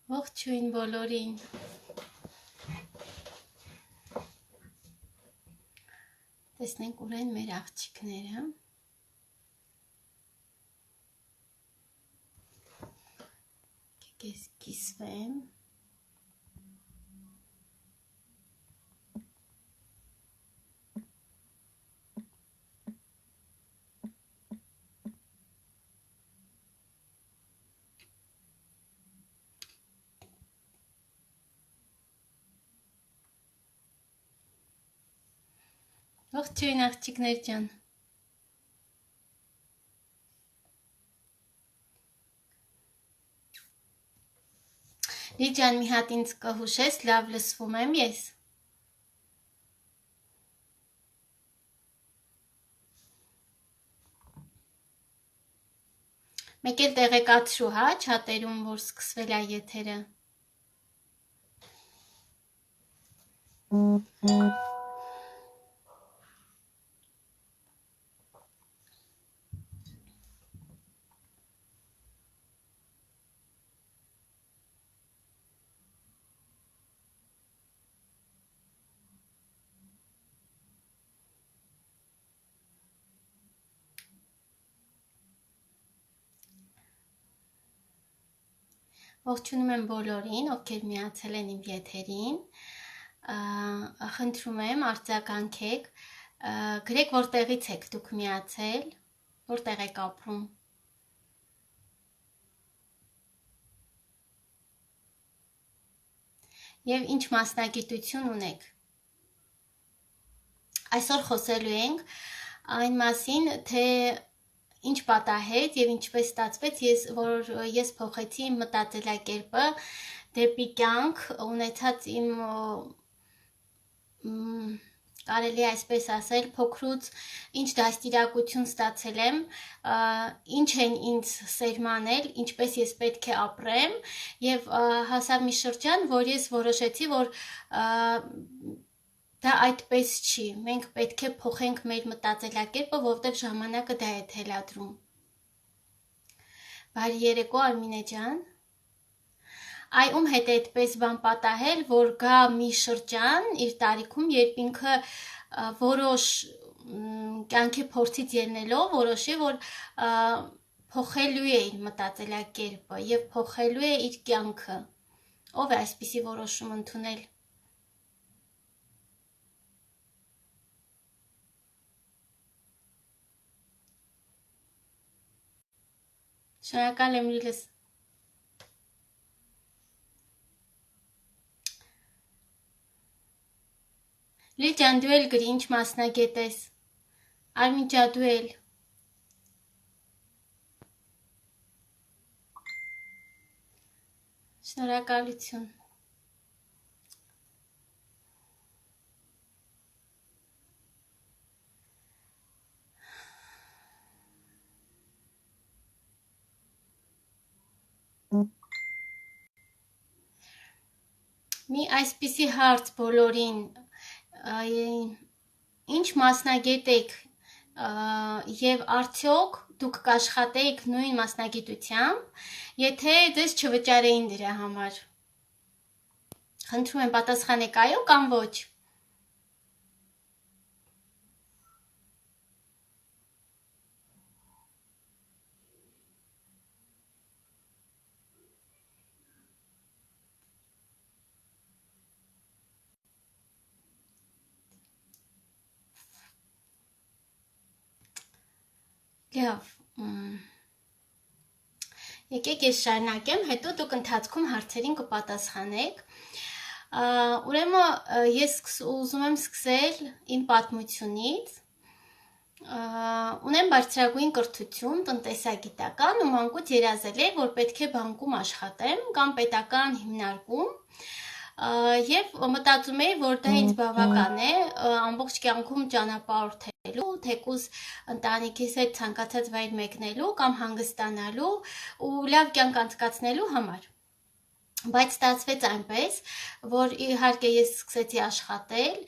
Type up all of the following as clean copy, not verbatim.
Ողջույն բոլորին։ Տեսնենք ուր են մեր աղջիկները։ Եկեք կիսվեմ։ Ողջույն աղջիկներ ջան։ Լիջան մի հատ ինձ կհուշես, լավ լսվում եմ ես։ Մեկ էլ տեղեկացրու, հա, չաթերում, որ սկսվել է եթերը։ Ողջունում եմ բոլորին, ովքեր միացել են իմ եթերին, խնդրում եմ արձագանքեք, գրեք որտեղից եք դուք միացել, որտեղ եք ապրում։ Եվ ինչ մասնագիտություն ունեք։ Այսօր խոսելու ենք այն մասին, թե ինչ պատահեց եւ ինչպես ստացվեց, որ ես փոխեցի իմ մտածելակերպը դեպի կյանք, ունեցած իմ կարելի է այսպես ասել, փոքրուց ինչ դաստիարակություն ստացել եմ, ինչ են ինձ սերմանել, ինչպես ես պետք է ապրեմ, եւ հասավ մի շրջան, որ ես որոշեցի, որ դա այդպես չի, մենք պետք է փոխենք մեր մտածելակերպը, որովհետև ժամանակը դա է թելադրում։ Բարի երեկո Արմինե ջան։ Այ ում հետ է այդպես բան պատահել, որ գա մի շրջան իր տարիքում, երբ ինքը որոշ կյանքի փորձից ելնելով որոշի, որ փոխելու է իր մտածելակերպը եւ փոխելու է իր կյանքը։ Ով է այսպիսի որոշում ընդունել։ Շնորհակալ եմ Լիլս։ Լիլ ջան, դու էլ գրի, ինչ մասնագետ ես։ Արմին ջան, դու էլ։ Շնորհակալություն։ Մի այսպիսի հարց բոլորին, ինչ մասնագետ եք եւ արդյոք դուք կաշխատեիք նույն մասնագիտությամբ, եթե ձեզ չվճարեին դրա համար։ Խնդրում եմ պատասխանեք այո կամ ոչ։ Լավ, եկեք ես շարունակեմ, հետո դուք ընթացքում հարցերին կպատասխանեք։ Ուրեմն ես ուզում եմ սկսել իմ պատմությունից։ Ունեմ բարձրագույն կրթություն, տնտեսագիտական ու մանկուց երազել եմ, որ պետք է բանկում աշխատեմ կամ պետական հիմնարկում։ Եվ մտածում էի, որ դա ինձ բավական է ամբողջ կյանքում ճանապարհորդելու, թեկուզ ընտանիքիս հետ ցանկացած վայր մեկնելու կամ հանգստանալու ու լավ կյանք անցկացնելու համար։ Բայց ստացվեց այնպես, որ իհարկե ես սկսեցի աշխատել,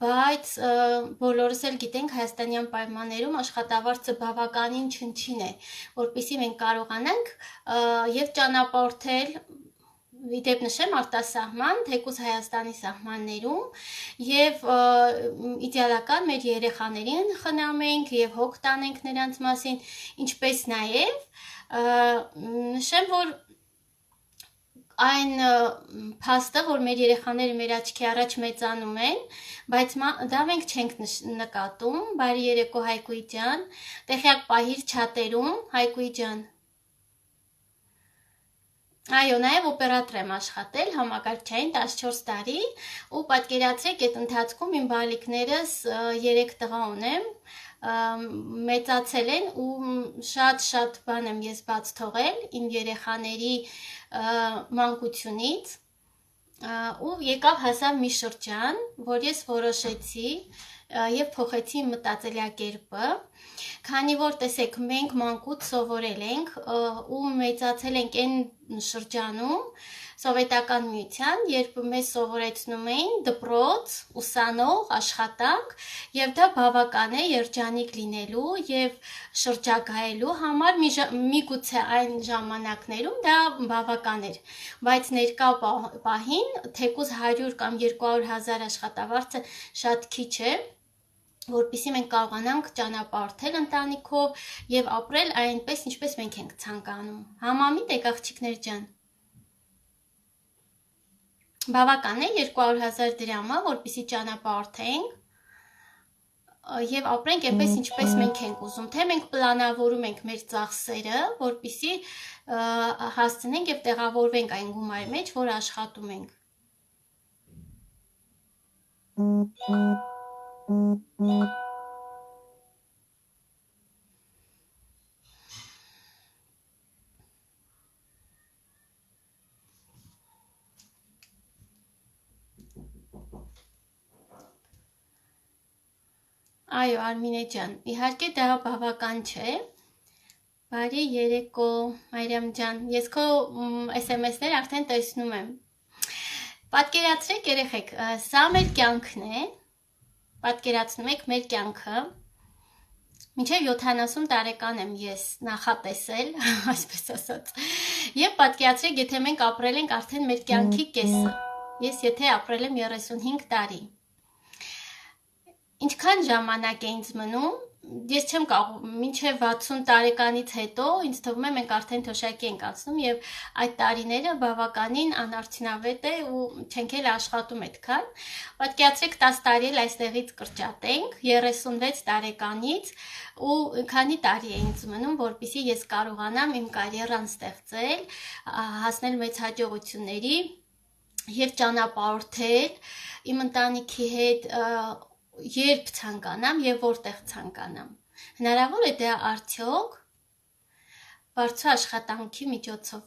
բայց բոլորս էլ գիտենք հայաստանյան պայմաններում աշխատավարձը բավականին չնչին է, որպեսզի մենք կարողանանք եւ ճանապարհորդել Իդեպ նշեմ արտասահման, թեկուզ Հայաստանի սահմաններում եւ իդեալական մեր երեխաներին խնամենք եւ հոգ տանենք նրանց մասին, ինչպես նաեւ նշեմ, որ այն փաստը, որ մեր երեխաները մեր աչքի առաջ մեծանում են, բայց դա մենք չենք նկատում։ Բարի երեկո Հայկուի ջան, տեղյակ պահիր չաթերում, Հայկուի ջան։ Այո, նաև օպերատոր եմ աշխատել համակարգչային 14 տարի ու պատկերացրեք այդ ընթացքում իմ բալիկներս 3 տղա ունեմ, մեծացել են ու շատ բան եմ ես բաց թողել իմ երեխաների մանկությունից ու եկավ հասավ մի շրջան, որ ես որոշեցի եւ փոխեցի իմ մտածելակերպը, քանի որ տեսեք մենք մանկուց սովորել ենք ու մեծացել ենք այն շրջանում սովետական միության, երբ մեզ սովորեցնում էին դպրոց, ուսանող, աշխատանք եւ դա բավական է երջանիկ լինելու եւ շրջագայելու համար միգուցե այն ժամանակներում դա բավական էր, բայց ներկա պահին թեկուզ 100 կամ 200 հազար աշխատավարձը շատ քիչ է, որպեսզի մենք կարողանանք ճանապարհորդել ընտանիքով եւ ապրել այնպես, ինչպես մենք ենք ցանկանում։ Համամիտ եք աղջիկներ ջան։ Բավական է 200,000 դրամը, որպեսզի ճանապարհորդենք եւ ապրենք այնպես, ինչպես մենք ենք ուզում, թե մենք պլանավորում ենք մեր ծախսերը, որպեսզի հասցնենք եւ տեղավորվենք այն գումարի մեջ, որ աշխատում ենք։ Այո, Արմինե ջան, իհարկե դա բավական չէ։ Բարի երեկո, Մարիամ ջան, ես քո SMS-ներ արդեն տեսնում եմ։ Պատկերացրեք երեխեք, սա մեր կյանքն է։ Պատկերացնում եք մեր կյանքը։ Մինչև 70 տարեկան եմ ես նախատեսել, այսպես ասած։ Եվ պատկերացրեք, եթե մենք ապրել ենք արդեն մեր կյանքի կեսը։ Ես եթե ապրել եմ 35 տարի։ Ինչքան ժամանակ է ինձ մնում, ես չեմ կարող, մինչև 60 տարեկանից հետո ինձ թվում է մենք արդեն թոշակի ենք անցնում եւ այդ տարիները բավականին անարդյունավետ է ու չենք էլ աշխատում այդքան։ Պատկերացրեք 10 տարի էլ այստեղից կրճատենք 36 տարեկանից ու քանի տարի է ինձ մնում, որպեսզի ես կարողանամ իմ կարիերան ստեղծել, հասնել մեծ հաջողությունների եւ ճանապարհորդել իմ ընտանիքի հետ երբ ցանկանամ եւ որտեղ ցանկանամ։ Հնարավոր է դա արդյոք բարձր աշխատանքի միջոցով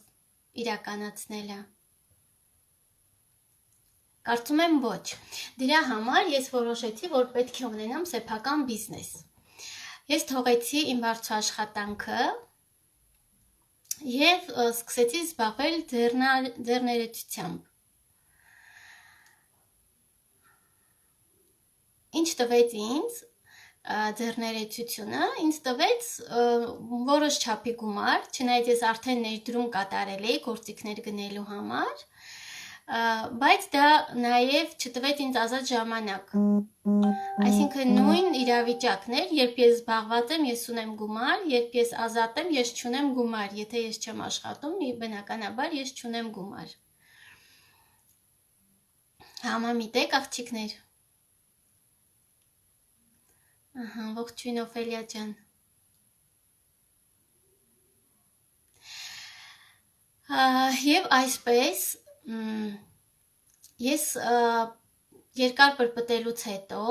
իրականացնելը։ Կարծում եմ ոչ։ Դրա համար ես որոշեցի, որ պետք է ունենամ սեփական բիզնես։ Ես թողեցի իմ բարձր աշխատանքը եւ սկսեցի զբաղվել ձեռներեցությամբ։ Ինչ տվեց ինձ ձեռներեցությունը, ինձ տվեց որոշ չափի գումար, չնայած ես արդեն ներդրում կատարել էի գործիքներ գնելու համար, բայց դա նաև չտվեց ինձ ազատ ժամանակ։ Այսինքն նույն իրավիճակն էր, երբ ես զբաղված եմ, ես ունեմ գումար, երբ ես ազատ եմ, ես չունեմ գումար, եթե ես չեմ աշխատում, բնականաբար ես չունեմ գումար։ Համամիտ եք աղջիկներ։ Ահա, ողջույն Օֆելիա ջան։ Եվ այսպես ես երկար պրպտելուց հետո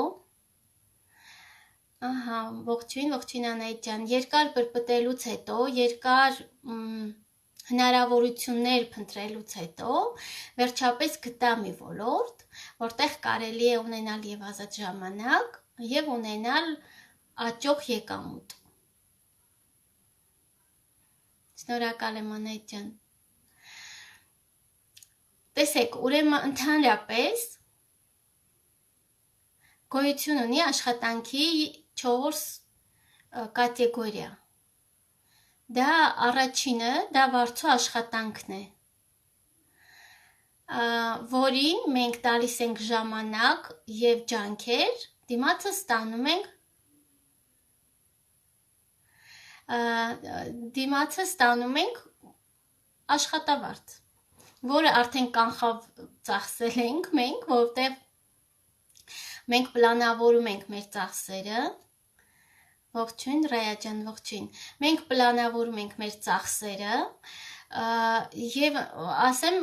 ահա, ողջույն Անահիտ ջան, երկար պրպտելուց հետո, երկար հնարավորություններ փնտրելուց հետո վերջապես գտա մի ոլորտ, որտեղ կարելի է ունենալ եւ ազատ ժամանակ եւ ունենալ աճող եկամուտ։ Շնորհակալ եմ Անահիտ ջան։ Տեսեք, ուրեմն ընդհանրապես գոյություն ունի աշխատանքի 4 կատեգորիա։ Դա առաջինը, դա վարձու աշխատանքն է։ որին մենք տալիս ենք ժամանակ եւ ջանքեր, դիմացը ստանում ենք աշխատավարձ, որը արդեն կանխավ ծախսել ենք մենք, որտեղ մենք պլանավորում ենք մեր ծախսերը, ողջույն Ռայա ջան, ողջույն։ Մենք պլանավորում ենք մեր ծախսերը եւ ասեմ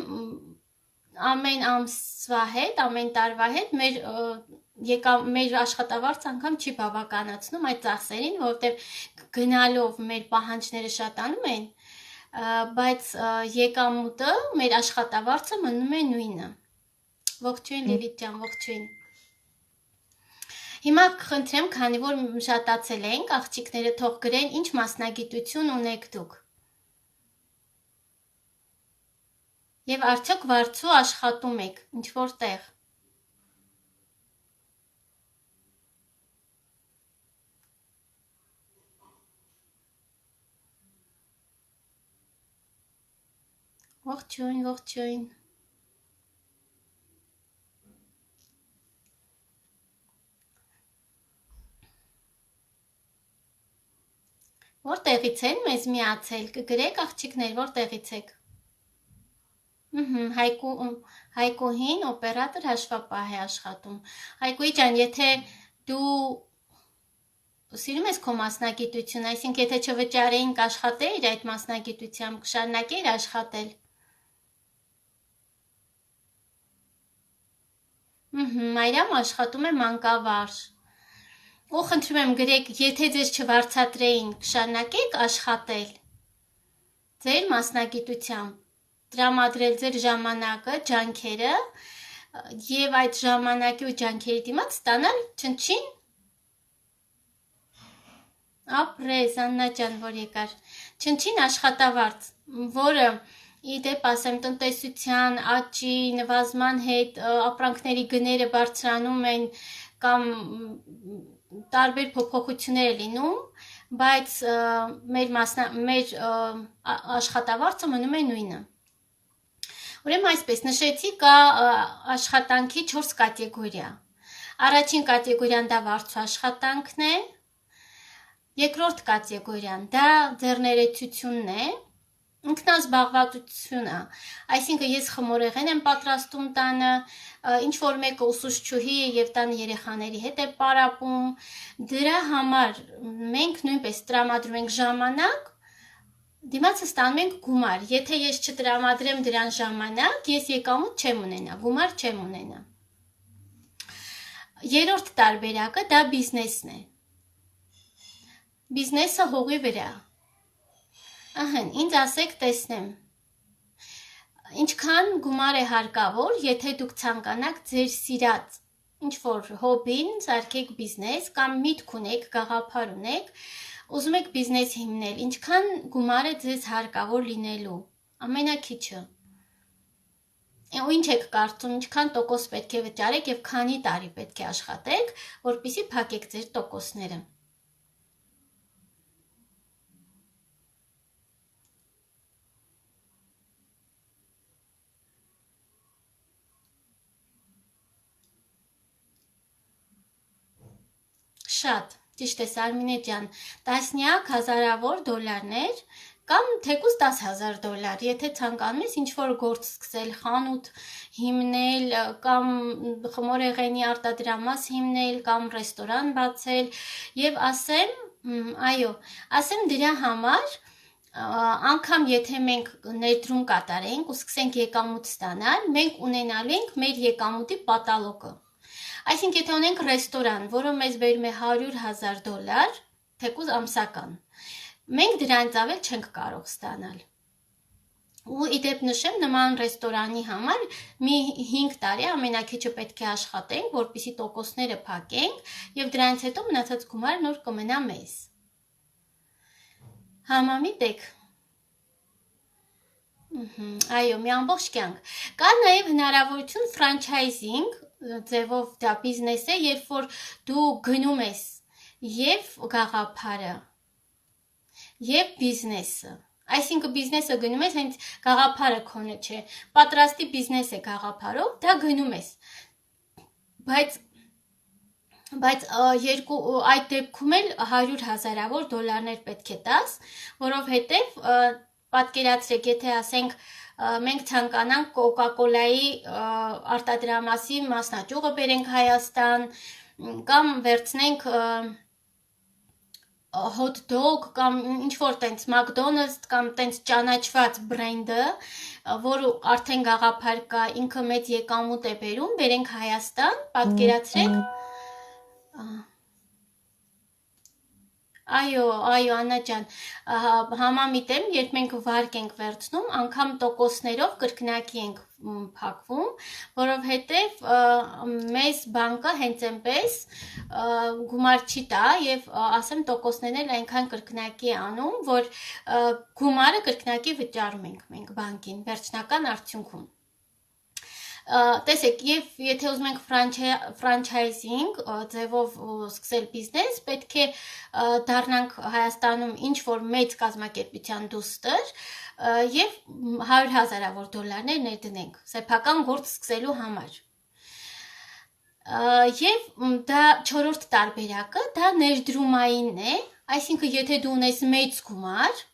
ամեն ամսվա հետ, ամեն տարվա հետ մեր աշխատավարձ անգամ չի բավականացնում այդ ծախսերին, որովհետեւ գնալով մեր պահանջները շատանում են, բայց եկամուտը մեր աշխատավարձը մնում է նույնը։ Ողջույն Լիլիթ ջան, ողջույն։ Հիմա խնդրեմ, քանի որ շատացել ենք, աղջիկները թող գրեն, ինչ մասնագիտություն ունեք դուք։ Եվ արդյոք վարձու աշխատում եք, ինչ որտեղ։ Ողջույն, ողջույն։ Որտեղից են մեզ միացել, կգրեք աղջիկներ, որտեղից եք։ Հայկուհին օպերատոր հաշվապահ է աշխատում։ Հայկուի ջան, եթե դու սիրում ես քո մասնագիտություն, այսինքն եթե չվճարեինք աշխատեիր այդ մասնագիտությամբ, կշարունակեիր աշխատել։ Մայրամ աշխատում է մանկավարժ։ Ու խնդրում եմ գրեք, եթե ձեզ չվարձատրեին, կշարունակեիք աշխատել ձեր մասնագիտությամբ, տրամադրել ձեր ժամանակը, ջանքերը եւ այդ ժամանակի ու ջանքերի դիմաց ստանալ չնչին ապրես, Աննա ջան, որ եկար, չնչին աշխատավարձ, որը իդեպ ասեմ տնտեսության աճի նվազման հետ ապրանքների գները բարձրանում են կամ տարբեր փոփոխություններ է լինում, բայց մեր աշխատավարձը մնում է նույնը։ Ուրեմն այսպես նշեցի, կա աշխատանքի 4 կատեգորիա։ Առաջին կատեգորիան դա վարձու աշխատանքն է, երկրորդ կատեգորիան դա ձեռներեցությունն է, ինքնազբաղվածությունը, այսինքն ես խմորեղեն եմ պատրաստում տանը, ինչ որ մեկը ուսուցչուհի է եւ տանը երեխաների հետ է պարապում, դրա համար մենք նույնպես տրամադրում ենք ժամանակ, դիմացը ստանում ենք գումար, եթե ես չտրամադրեմ դրան ժամանակ, ես եկամուտ չեմ ունենա, գումար չեմ ունենա։ Երրորդ տարբերակը դա բիզնեսն է։ Բիզնեսը հողի վրա։ Ինձ ասեք տեսնեմ, ինչքան գումար է հարկավոր, եթե դուք ցանկանաք ձեր սիրած ինչ-որ հոբին, սարքեք բիզնես կամ միտք ունեք, գաղափար ունեք, ուզում եք բիզնես հիմնել, ինչքան գումար է ձեզ հարկավոր լինելու, ամենաքիչը։ Ու ինչ եք կարծում, ինչքան տոկոս պետք է վճարեք եւ քանի տարի պետք է աշխատեք, որպեսզի փակեք ձեր տոկոսները։ Շատ, ճիշտ է Արմինե ջան, տասնյակ հազարավոր դոլարներ կամ թեկուզ $10,000, եթե ցանկանում ես ինչ-որ գործ սկսել, խանութ հիմնել կամ խմորեղենի արտադրամաս հիմնել կամ ռեստորան բացել եւ ասեմ դրա համար անգամ եթե մենք ներդրում կատարենք ու սկսենք եկամուտ ստանալ, մենք ունենալու ենք մեր եկամուտի պատալոգը։ Այսինքն եթե ունենք ռեստորան, որը մեզ բերում է $100,000, թեկուզ ամսական, մենք դրանից ավել չենք կարող ստանալ։ Ու իդեպ նշեմ, նման ռեստորանի համար մի 5 տարի ամենակիչը պետք է աշխատենք, որպեսզի տոկոսները փակենք եւ դրանից հետո մնացած գումարը նոր կմնա մեզ։ Համամիտ եք։ Այո, մի ամբողջ կյանք։ Կա նաեւ հնարավորություն ֆրանչայզինգ ձևով դա բիզնես է, երբ որ դու գնում ես եւ գաղափարը եւ բիզնեսը, Այսինքն բիզնեսը գնում ես, հենց գաղափարը քոնը չէ, պատրաստի բիզնես է գաղափարով, դա գնում ես, բայց այդ դեպքում էլ 100,000-ավոր դոլարներ պետք է տաս, որովհետև պատկերացրեք, եթե ասենք մենք ցանկանանք Coca-Cola-ի արտադրամասի մասնաճյուղը բերենք Հայաստան, կամ վերցնենք hot dog կամ ինչ որ տենց McDonald's կամ տենց ճանաչված բրենդը, որը արդեն գաղափար կա, ինքը մեծ եկամուտ է բերում, բերենք Հայաստան, պատկերացրեք, Այո, Աննա ջան, համամիտ եմ, երբ մենք վարկ ենք վերցնում, անգամ տոկոսներով կրկնակի ենք փակվում, որովհետև մեզ բանկը հենց այնպես գումար չի տա և ասեմ տոկոսներն էլ այնքան կրկնակի է անում, որ գումարը կրկնակի վճարում ենք մենք բանկին, վերջնական արդյունքում։ Տեսեք, և եթե ուզում ենք ֆրանչայզինգ ձևով սկսել բիզնես, պետք է դառնանք Հայաստանում ինչ-որ մեծ կազմակերպության դուստր և 100,000-ավոր դոլարներ ներդնենք սեփական գործ սկսելու համար։ Եվ դա չորրորդ տարբերակը, դա ներդրումայինն է, այսինքն եթե դու ունես մեծ գումար,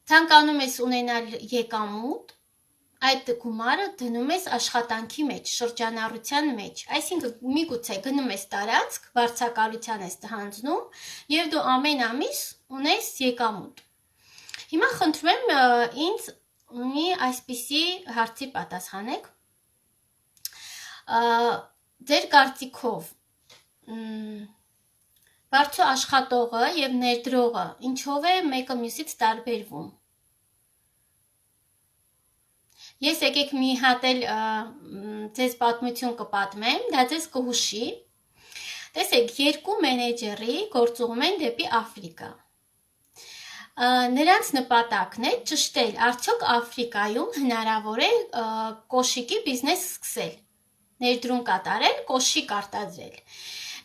ցանկանում ես ունենալ եկամուտ, այդ գումարը դնում ես աշխատանքի մեջ, շրջանառության մեջ, այսինքն միգուցե գնում ես տարածք, վարձակալության ես հանձնում և դու ամեն ամիս ունես եկամուտ։ Հիմա խնդրում եմ ինձ մի այսպիսի հարցի պատասխանեք, ձեր կարծիքով բարձր աշխատողը և ներդրողը ինչով է մեկը մյուսից տարբերվում։ Ես եկեք մի հատ էլ ձեզ պատմություն կպատմեմ, դա ձեզ կհուշի։ Տեսեք, երկու մենեջերի գործուղում են դեպի Աֆրիկա։ Նրանց նպատակն է ճշտել, արդյոք Աֆրիկայում հնարավոր է կոշիկի բիզնես սկսել, ներդրում կատարել, կոշիկ արտադրել։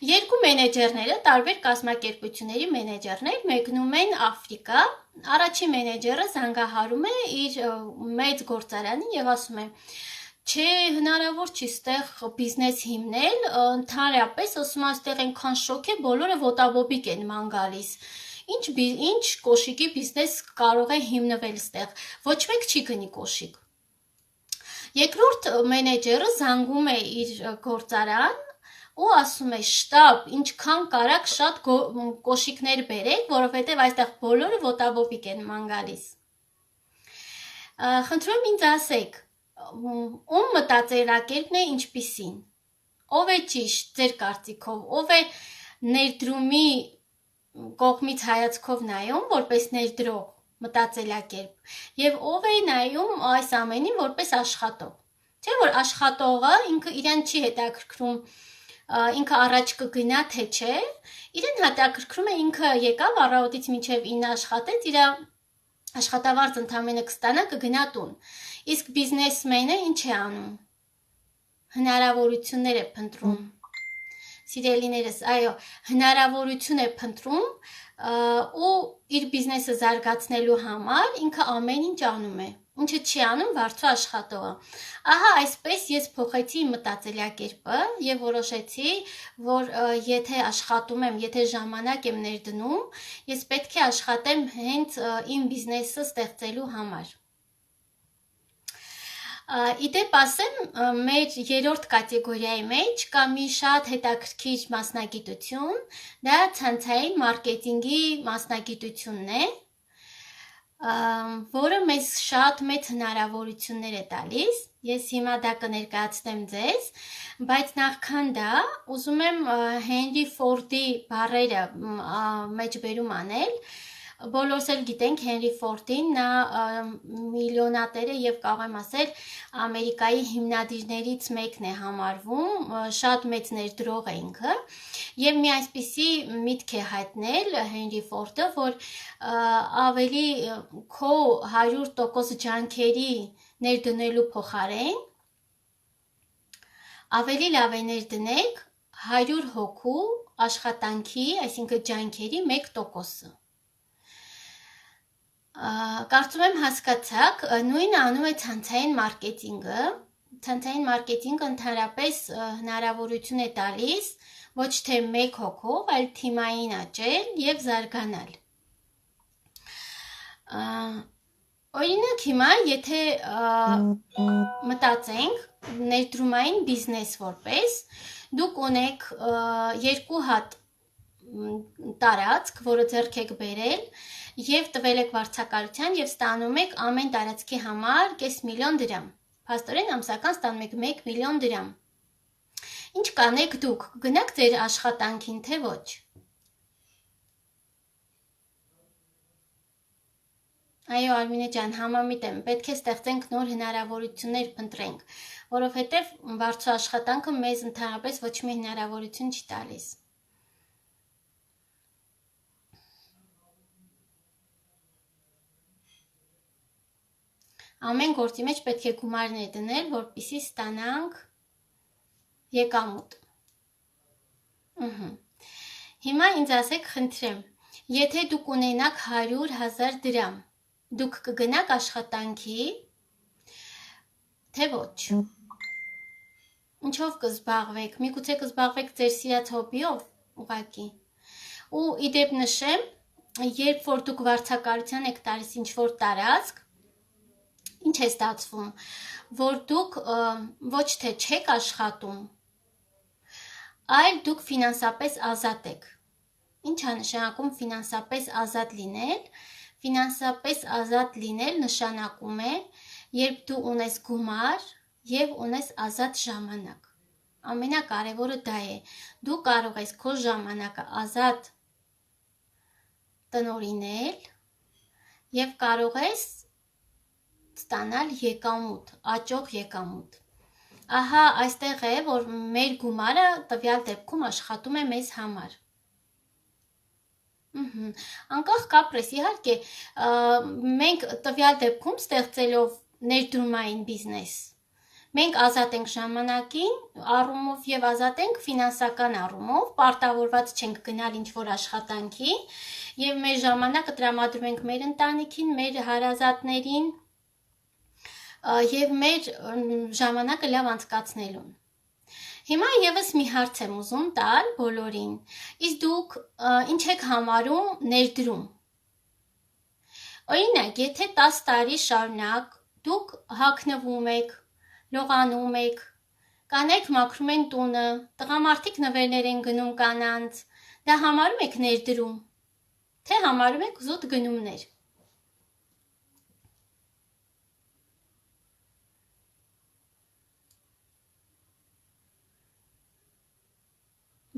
Երկու մենեջերները, տարբեր կազմակերպությունների մենեջերներ մեկնում են Աֆրիկա, առաջին մենեջերը զանգահարում է իր մեծ գործարանին և ասում է, չէ, հնարավոր չի ստեղ բիզնես հիմնել, ընդհանրապես ասում այստեղ այնքան շոկ է, բոլորը ոտաբոբիկ են ման գալիս, ինչ կոշիկի բիզնես կարող է հիմնվել ստեղ, ոչ մեկ չի գնի կոշիկ։ Երկրորդ մենեջերը զանգում է իր գործարան ու ասում է շտապ, ինչքան կարաք շատ կոշիկներ բերեք, որովհետև այստեղ բոլորը ոտաբոբիկ են ման գալիս։ Խնդրում եմ ինձ ասեք, ում մտածելակերպն է ինչպիսին, ով է ճիշտ ձեր կարծիքով, ով է ներդրումի կողմից հայացքով նայում, որպես ներդրող մտածելակերպ, և ով է նայում այս ամենին որպես աշխատող։ Չէ՞ որ աշխատողը ինքը իրեն չի հետաքրքրում ինքը առաջ կգնա, թե չէ, իրեն հետաքրքրում է ինքը եկավ առավոտից մինչև 9 աշխատեց, իր աշխատավարձ ընդամենը կստանա, կգնա տուն։ Իսկ բիզնեսմենը ինչ է անում։ Հնարավորություններ է փնտրում։ Սիրելիներս, այո, հնարավորություն է փնտրում ու իր բիզնեսը զարգացնելու համար ինքը ամեն ինչ անում է, ինչը չի անում վարձու աշխատողը։ Ահա այսպես ես փոխեցի իմ մտածելակերպը և որոշեցի, որ եթե աշխատում եմ, եթե ժամանակ եմ ներդնում, ես պետք է աշխատեմ հենց իմ բիզնեսը ստեղծելու համար։ Իդեպ ասեմ, մեր երրորդ կատեգորիայի մեջ կա մի շատ հետաքրքիր մասնագիտություն, դա ցանցային մարքեթինգի մասնագիտությունն է, որը մեզ շատ մեծ հնարավորություններ է տալիս, ես հիմա դա կներկայացնեմ ձեզ, բայց նախքան դա ուզում եմ Հենրի Ֆորդի բառերը մեջբերում անել, բոլորս էլ գիտենք Հենրի Ֆորդին, նա միլիոնատեր է և կարող եմ ասել Ամերիկայի հիմնադիրներից մեկն է համարվում, շատ մեծ ներդրող է ինքը և մի այսպիսի միտք է հայտնել Հենրի Ֆորդը, որ ավելի քո 100% ջանքերի ներդնելու փոխարեն ավելի լավ է ներդնեք 100 հոգու աշխատանքի, այսինքն ջանքերի 1%-ը։ Կարծում եմ հասկացաք, նույնը անում է ցանցային մարքեթինգը։ Ցանցային մարքեթինգը ընդհանրապես հնարավորություն է տալիս ոչ թե մեկ հոգով, այլ թիմային աճել եւ զարգանալ։ Օրինակ հիմա, եթե մտածենք ներդրումային բիզնես որպես, դուք ունեք երկու հատ տարածք, որը ձեռք եք բերել եւ տվել եք վարձակալության եւ ստանում եք ամեն տարածքի համար $500,000 դրամ։ Փաստորեն ամսական ստանում եք 1 միլիոն դրամ։ Ինչ կանեք դուք, գնաք ձեր աշխատանքին, թե ոչ։ Այո, Արմինե ջան, համամիտ եմ, պետք է ստեղծենք նոր հնարավորություններ փնտրենք, որովհետև վարձու աշխատանքը մեզ ընդհանրապես ոչ մի հնարավորություն չի տալիս։ Ամեն գործի մեջ պետք է գումարներ դնել, որպեսզի ստանանք եկամուտ։ Հիմա ինձ ասեք, խնդրեմ, եթե դուք ունենաք 100,000 դրամ, դուք կգնաք աշխատանքի, թե ոչ։ Ինչով կզբաղվեք, միգուցե կզբաղվեք ձեր սիրած հոբիով, ուղղակի։ Ու իդեպ նշեմ, երբ որ դուք վարձակալության եք տալիս ինչ-որ տարածք, ինչ է ստացվում, որ դուք ոչ թե չեք աշխատում, այլ դուք ֆինանսապես ազատ եք։ Ինչ է նշանակում ֆինանսապես ազատ լինել։ Ֆինանսապես ազատ լինել նշանակում է, երբ դու ունես գումար եւ ունես ազատ ժամանակ։ Ամենակարևորը դա է։ Դու կարող ես քո ժամանակը ազատ տնօրինել եւ կարող ես ստանալ եկամուտ, աճող եկամուտ։ Ահա այստեղ է, որ մեր գումարը տվյալ դեպքում աշխատում է մեզ համար։ Անկախ կապրես, իհարկե, մենք տվյալ դեպքում ստեղծելով ներդրումային բիզնես, մենք ազատ ենք ժամանակին առումով եւ ազատ ենք ֆինանսական առումով, պարտավորված չենք գնալ ինչ-որ աշխատանքի եւ մեր ժամանակը տրամադրում ենք մեր ընտանիքին, մեր հարազատներին եւ մեր ժամանակը լավ անցկացնելուն։ Հիմա եւս մի հարց եմ ուզում տալ բոլորին։ Իսկ դուք ինչ եք համարում ներդրում։ Օրինակ, եթե 10 տարի շարունակ դուք հագնվում եք, լողանում եք, կանայք մաքրում են տունը, տղամարդիկ նվերներ են գնում կանանց, դա համարում եք ներդրում, թե համարում եք զուտ գնումներ։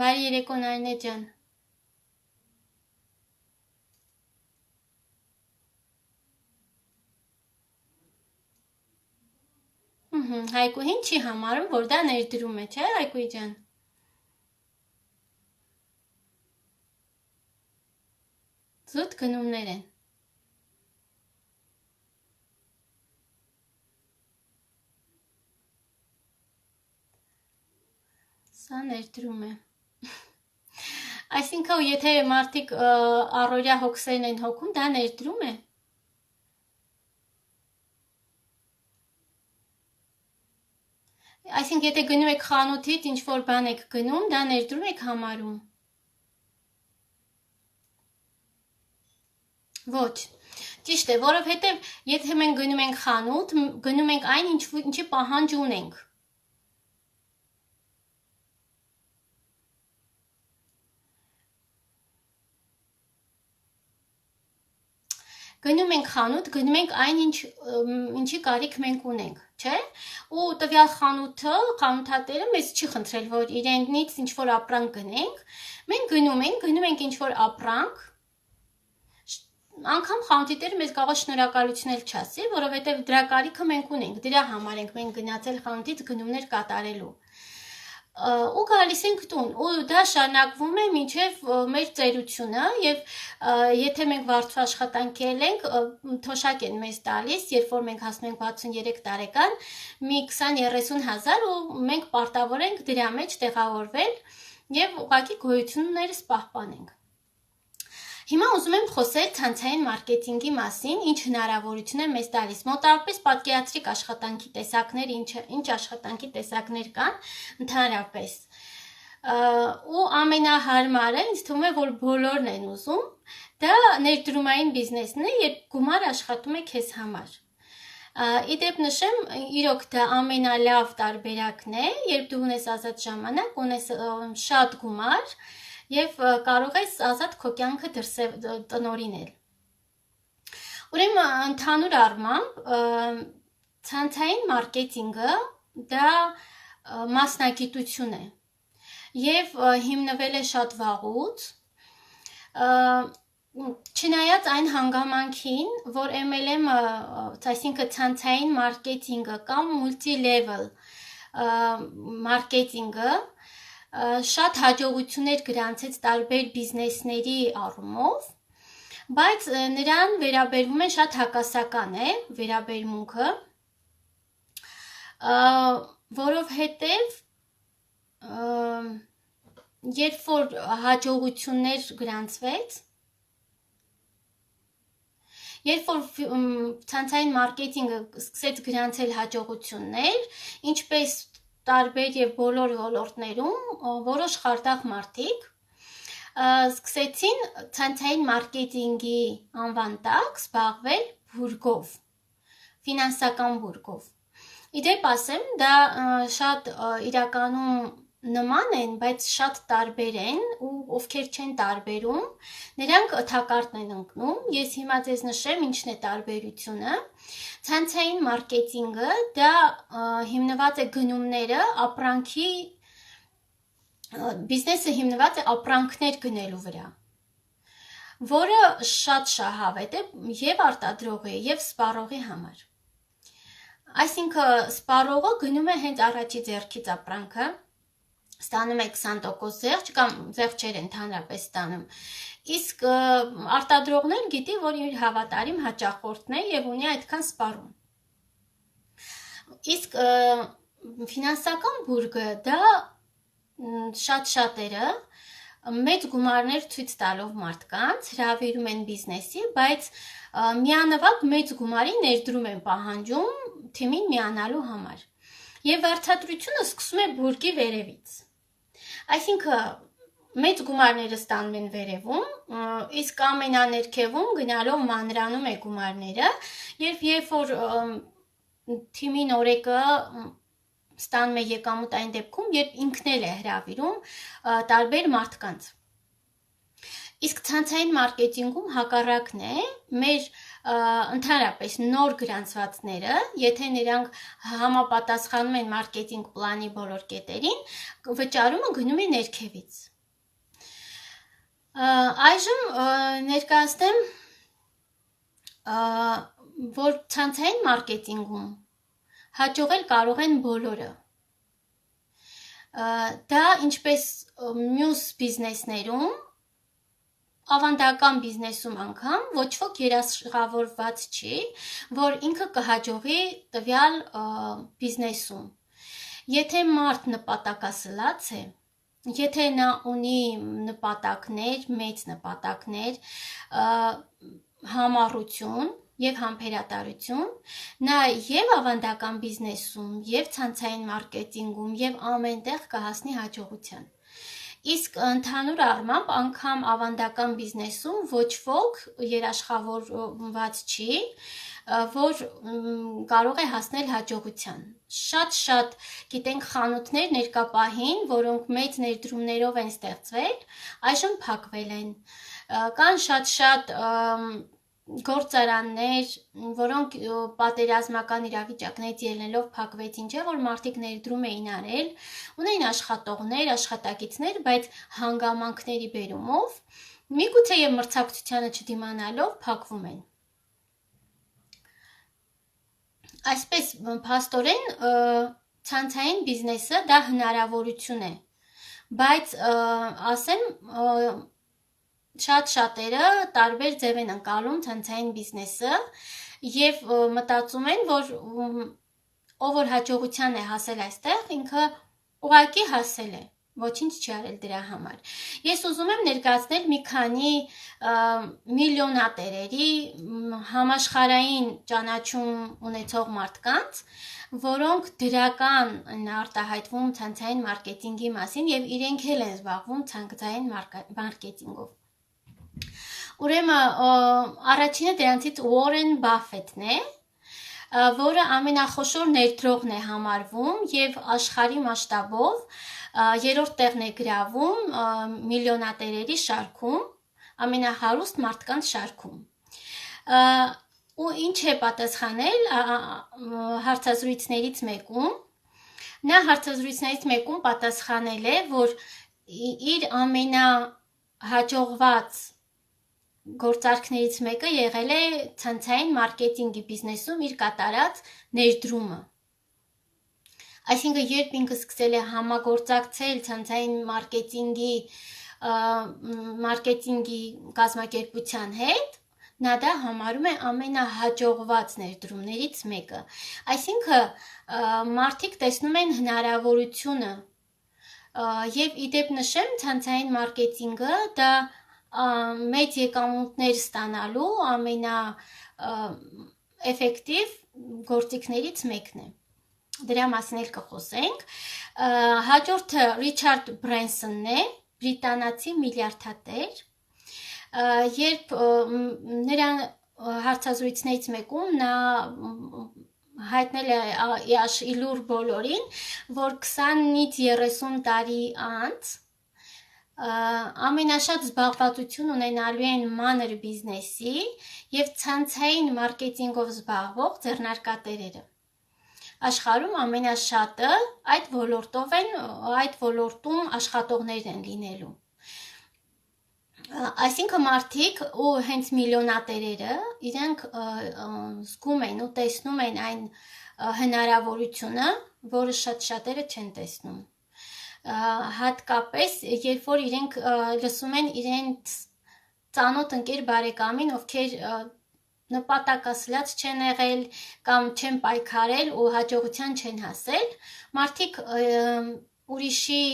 Բարի երեկո Նարինե ջան։ Հայկուհին չի համարում, որ դա ներդրում է, չէ, Հայկուի ջան։ Զուտ գնումներ են։ Սա ներդրում է։ Այսինքն, եթե մարդիկ առօրյա հոգսերն են հոգում, դա ներդրում է։ Այսինքն, եթե գնում եք խանութից, ինչ-որ բան եք գնում, դա ներդրում եք համարում։ Ոչ, ճիշտ է, որովհետև եթե մենք գնում ենք խանութ, գնում ենք այն, ինչի պահանջ ունենք։ Գնում ենք խանութ, գնում ենք այն, ինչի կարիք մենք ունենք, չէ՞։ Ու տվյալ խանութատերը մեզ չի խնդրել, որ իրենից ինչ-որ ապրանք գնենք, մենք գնում ենք ինչ-որ ապրանք, անգամ խանութի տերը մեզ կարող է շնորհակալություն էլ չասի, որովհետև դրա կարիքը մենք ունենք, դրա համար ենք մենք գնացել խանութից գնումներ կատարելու։ Ու գալիս ենք տուն, ու դա շարունակվում է մինչև մեր ծերությունը եւ եթե մենք վարձու աշխատանքել ենք, թոշակ են մեզ տալիս, երբ որ մենք հասնում ենք 63 տարեկան, մի 20-30 հազար ու մենք պարտավոր ենք դրա մեջ տեղավորվել եւ ուղղակի գոյություններս պահպանենք։ Հիմա ուզում եմ խոսել ցանցային մարքեթինգի մասին, ինչ հնարավորություն է մեզ տալիս։ Մոտավորապես պատկերացրիք աշխատանքի տեսակներ, ինչ աշխատանքի տեսակներ կան ընդհանրապես։ Ու ամենահարմարը ինձ թվում է, որ բոլորն են ուզում, դա ներդրումային բիզնեսն է, երբ գումար աշխատում է քեզ համար։ Իդեպ նշեմ, իրոք դա ամենալավ տարբերակն է, երբ դու ունես ազատ ժամանակ, ունես շատ գումար և կարող ես ազատ քո կյանքը տնօրինել։ Ուրեմն ընդհանուր առմամբ ցանցային մարքեթինգը դա մասնագիտություն է և հիմնվել է շատ վաղուց, չնայած այն հանգամանքին, որ MLM-ը, այսինքն ցանցային մարքեթինգը կամ multi-level մարքեթինգը շատ հաջողություններ գրանցեց տարբեր բիզնեսների առումով, բայց նրան վերաբերվում է շատ հակասական է վերաբերմունքը, որովհետև երբ որ հաջողություններ գրանցվեց, երբ որ ցանցային մարքեթինգը սկսեց գրանցել հաջողություններ, ինչպես տարբեր և բոլոր ոլորտներում, որոշ խարդախ մարդիկ սկսեցին ցանցային մարքեթինգի անվան տակ զբաղվել բուրգով, ֆինանսական բուրգով։ Իդեպ ասեմ, դա շատ իրականում նման են, բայց շատ տարբեր են ու ովքեր չեն տարբերում, նրանք թակարդն են ընկնում, ես հիմա ձեզ նշեմ ինչն է տարբերությունը, ցանցային մարքեթինգը դա հիմնված է գնումները ապրանքի, բիզնեսը հիմնված է ապրանքներ գնելու վրա, որը շատ շահավետ է և արտադրողի և սպառողի համար, այսինքն սպառողը գնում է հենց առաջի ձեռքից ապրանքը, ստանում է 20% զեղչ կամ զեղչեր ընդհանրապես ստանում, իսկ արտադրողն գիտի, որ իր հավատարիմ հաճախորդն է և ունի այդքան սպառում։ Իսկ ֆինանսական բուրգը դա շատ շատերը մեծ գումարներ ցույց տալով մարդկանց հրավիրում են բիզնեսի, բայց միանվագ մեծ գումարի ներդրում են պահանջում թիմին միանալու համար։ Եվ վարձատրությունը սկսում է բուրգի վերևից։ Այսինքն մեծ գումարները ստանում են վերևում, իսկ ամենաներքևում գնալով մանրանում է գումարները, և երբ որ թիմին օրեկը ստանում է եկամուտ այն դեպքում, երբ ինքն էլ է հրավիրում տարբեր մարդկանց։ Իսկ ցանցային մարքեթինգում հակառակն է, մեր ընդհանրապես նոր գրանցվածները, եթե նրանք համապատասխանում են մարքեթինգ պլանի բոլոր կետերին, վճարումը գնում է ներքևից։ Այժմ ներկայացնեմ, որ ցանցային մարքեթինգում հաջողել կարող են բոլորը։ Դա ինչպես մյուս բիզնեսներում, ավանդական բիզնեսում անգամ ոչ ոք երաշխավորված չի, որ ինքը կհաջողի տվյալ բիզնեսում։ Եթե մարդ նպատակասլաց է, եթե նա ունի նպատակներ, մեծ նպատակներ, համառություն և համբերատարություն, նա և ավանդական բիզնեսում, և ցանցային մարքեթինգում, և ամենտեղ կհասնի հաջողության։ Իսկ ընդհանուր առմամբ անգամ ավանդական բիզնեսում ոչ ոք երաշխավորված չի, որ կարող է հասնել հաջողության։ Շատ գիտենք խանութներ ներկա պահին, որոնք մեծ ներդրումներով են ստեղծվել, այժմ փակվել են։ Կան շատ գործարաններ, որոնք պատերազմական իրավիճակներից ելնելով փակվեցին, չէ՞ որ մարդիկ ներդրում էին արել, ունեին աշխատողներ, աշխատակիցներ, բայց հանգամանքների բերումով, միգուցե և մրցակցությանը չդիմանալով փակվում են։ Այսպես փաստորեն ցանցային բիզնեսը դա հնարավորություն է, բայց ասեմ շատերը տարբեր ձև են ընկալում ցանցային բիզնեսը և մտածում են, որ ով որ հաջողության է հասել այստեղ, ինքը ուղղակի հասել է, Ոչինչ չի արել դրա համար։ Ես ուզում եմ ներկայացնել մի քանի միլիոնատերերի համաշխարհային ճանաչում ունեցող մարդկանց, որոնք դրական են արտահայտվում ցանցային մարքեթինգի մասին եւ իրենք էլ են զբաղվում ցանցային մարքեթինգով։ Ուրեմն առաջինը դրանցից Warren Buffett-ն է, որը ամենախոշոր ներդրողն է համարվում եւ աշխարհի մասշտաբով երրորդ տեղն է գրավում միլիոնատերերի շարքում, ամենահարուստ մարդկանց շարքում։ Ու ինչ է պատասխանել հարցազրույցներից մեկում։ Նա հարցազրույցներից մեկում պատասխանել է, որ իր ամենահաջողված գործարքներից մեկը եղել է ցանցային մարքեթինգի բիզնեսում իր կատարած ներդրումը։ Այսինքն, երբ ինքը սկսել է համագործակցել ցանցային մարքեթինգի կազմակերպության հետ, նա դա համարում է ամենահաջողված ներդրումներից մեկը։ Այսինքն, մարդիկ տեսնում են հնարավորությունը եւ իդեպ նշեմ, ցանցային մարքեթինգը դա մեծ եկամուտներ ստանալու ամենաէֆեկտիվ գործիքներից մեկն է։ Դրա մասին էլ կխոսենք։ Հաջորդը Ռիչարդ Բրենսոնն է, բրիտանացի միլիարդատեր։ Երբ նրան հարցազրույցներից մեկում նա հայտնել է իլուր բոլորին, որ 20-ից 30 տարի անց ամենաշատ զբաղվածություն ունենալու են մանր բիզնեսի եւ ցանցային մարքեթինգով զբաղվող ձեռնարկատերերը։ Աշխարհում ամենաշատը այդ ոլորտում աշխատողներ են լինելու։ Այսինքն մարդիկ ու հենց միլիոնատերերը իրենք զգում են ու տեսնում են այն հնարավորությունը, որը շատերը չեն տեսնում։ Հատկապես երբ որ իրենք լսում են իրենց ծանոթ ընկեր բարեկամին, ովքեր նպատակասլաց չեն եղել կամ չեն պայքարել ու հաջողության չեն հասել, մարդիկ ուրիշի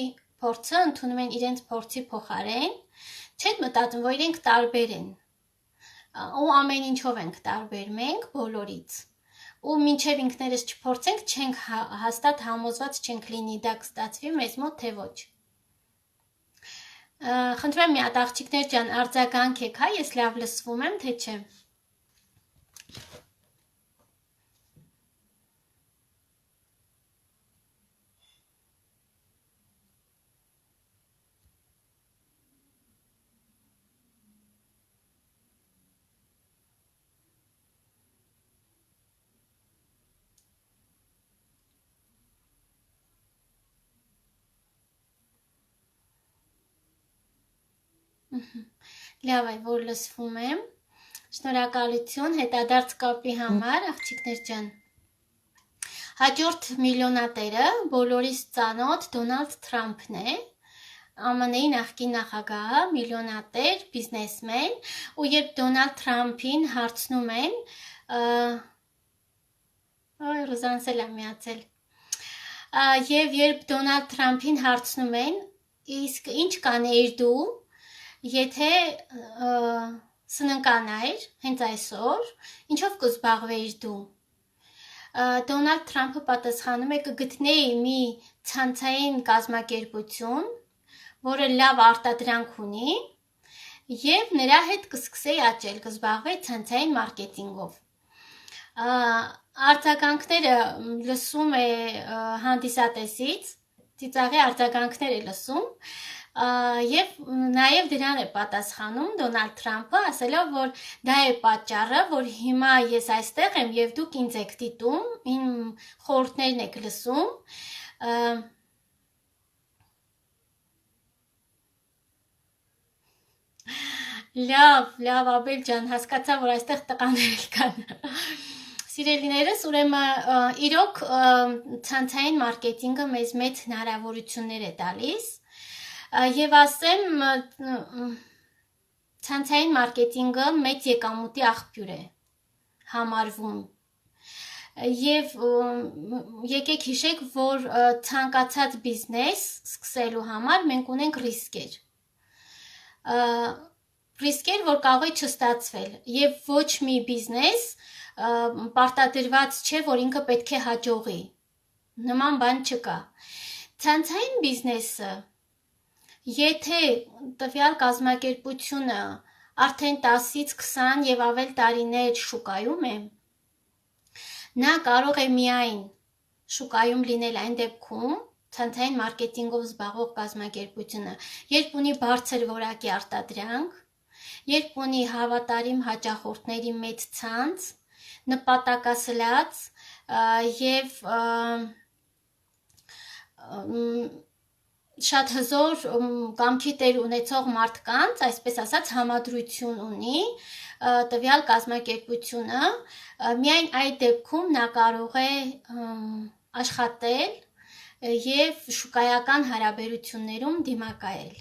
փորձը ընդունում են իրենց փորձի փոխարեն, չեն մտածում, որ իրենք տարբեր են, ու ամեն ինչով ենք տարբեր մենք բոլորից, ու մինչև ինքներս չփորձենք, չենք հաստատ համոզված չենք լինի դա կստացվի մեզ մոտ, թե ոչ։ Խնդրում եմ մի հատ աղջիկներ ջան, արձագանքեք, հա, ես լավ լսվում եմ, թե չէ։ Լավ է, որ լսվում եմ։ Շնորհակալություն հետադարձ կապի համար, աղջիկներ ջան։ Հաջորդ միլիոնատերը բոլորիս ծանոթ Դոնալդ Թրամփն է, ԱՄՆ-ի նախկին նախագահը, միլիոնատեր, բիզնեսմեն, ու երբ Դոնալդ Թրամփին հարցնում են, Ռոզանսել եմ միացել, եւ երբ Դոնալդ Թրամփին հարցնում են, իսկ ինչ կանեիր դու, եթե սննկանայր հենց այսօր, ինչով կզբաղվեիր դու։ Դոնալդ Թրամփը պատասխանում է կգտնեի մի ցանցային կազմակերպություն, որը լավ արտադրանք ունի, եւ նրա հետ կսկսեի աճել, կզբաղվեի ցանցային մարքեթինգով։ Արձագանքները լսում է հանդիսատեսից, ծիծաղի արձագանքներ է լսում, եւ նաեւ դրան է պատասխանում Դոնալդ Թրամփը, ասելով, որ դա է պատճառը, որ հիմա ես այստեղ եմ եւ դուք ինձ եք դիտում, իմ խորհուրդներն եք լսում։ Լավ, Աբել ջան, հասկացա, որ այստեղ տղաներ կան։ Սիրելիներս, ուրեմն իրոք ցանցային մարքեթինգը մեզ մեծ հնարավորություններ է տալիս եւ ասեմ ցանցային մարքեթինգը մեծ եկամուտի աղբյուր է համարվում Եվ եկեք հիշեք, որ ցանկացած բիզնես սկսելու համար մենք ունենք ռիսկեր։ Ռիսկեր, որ կարող է չստացվել, եւ ոչ մի բիզնես պարտադրված չէ, որ ինքը պետք է հաջողի։ Նման բան չկա։ Ցանցային բիզնեսը, եթե տվյալ կազմակերպությունը արդեն 10-ից 20 եւ ավել տարիներ շուկայում է, նա կարող է միայն շուկայում լինել այն դեպքում, ցանցային մարքեթինգով զբաղվող կազմակերպությունը, երբ ունի բարձր որակի արտադրանք, երբ ունի հավատարիմ հաճախորդների մեծ ցանց, նպատակասլաց եւ շատ հզոր կամքի տեր ունեցող մարդկանց, այսպես ասած, համադրություն ունի տվյալ կազմակերպությունը, միայն այդ դեպքում նա կարող է աշխատել եւ շուկայական հարաբերություններում դիմակայել։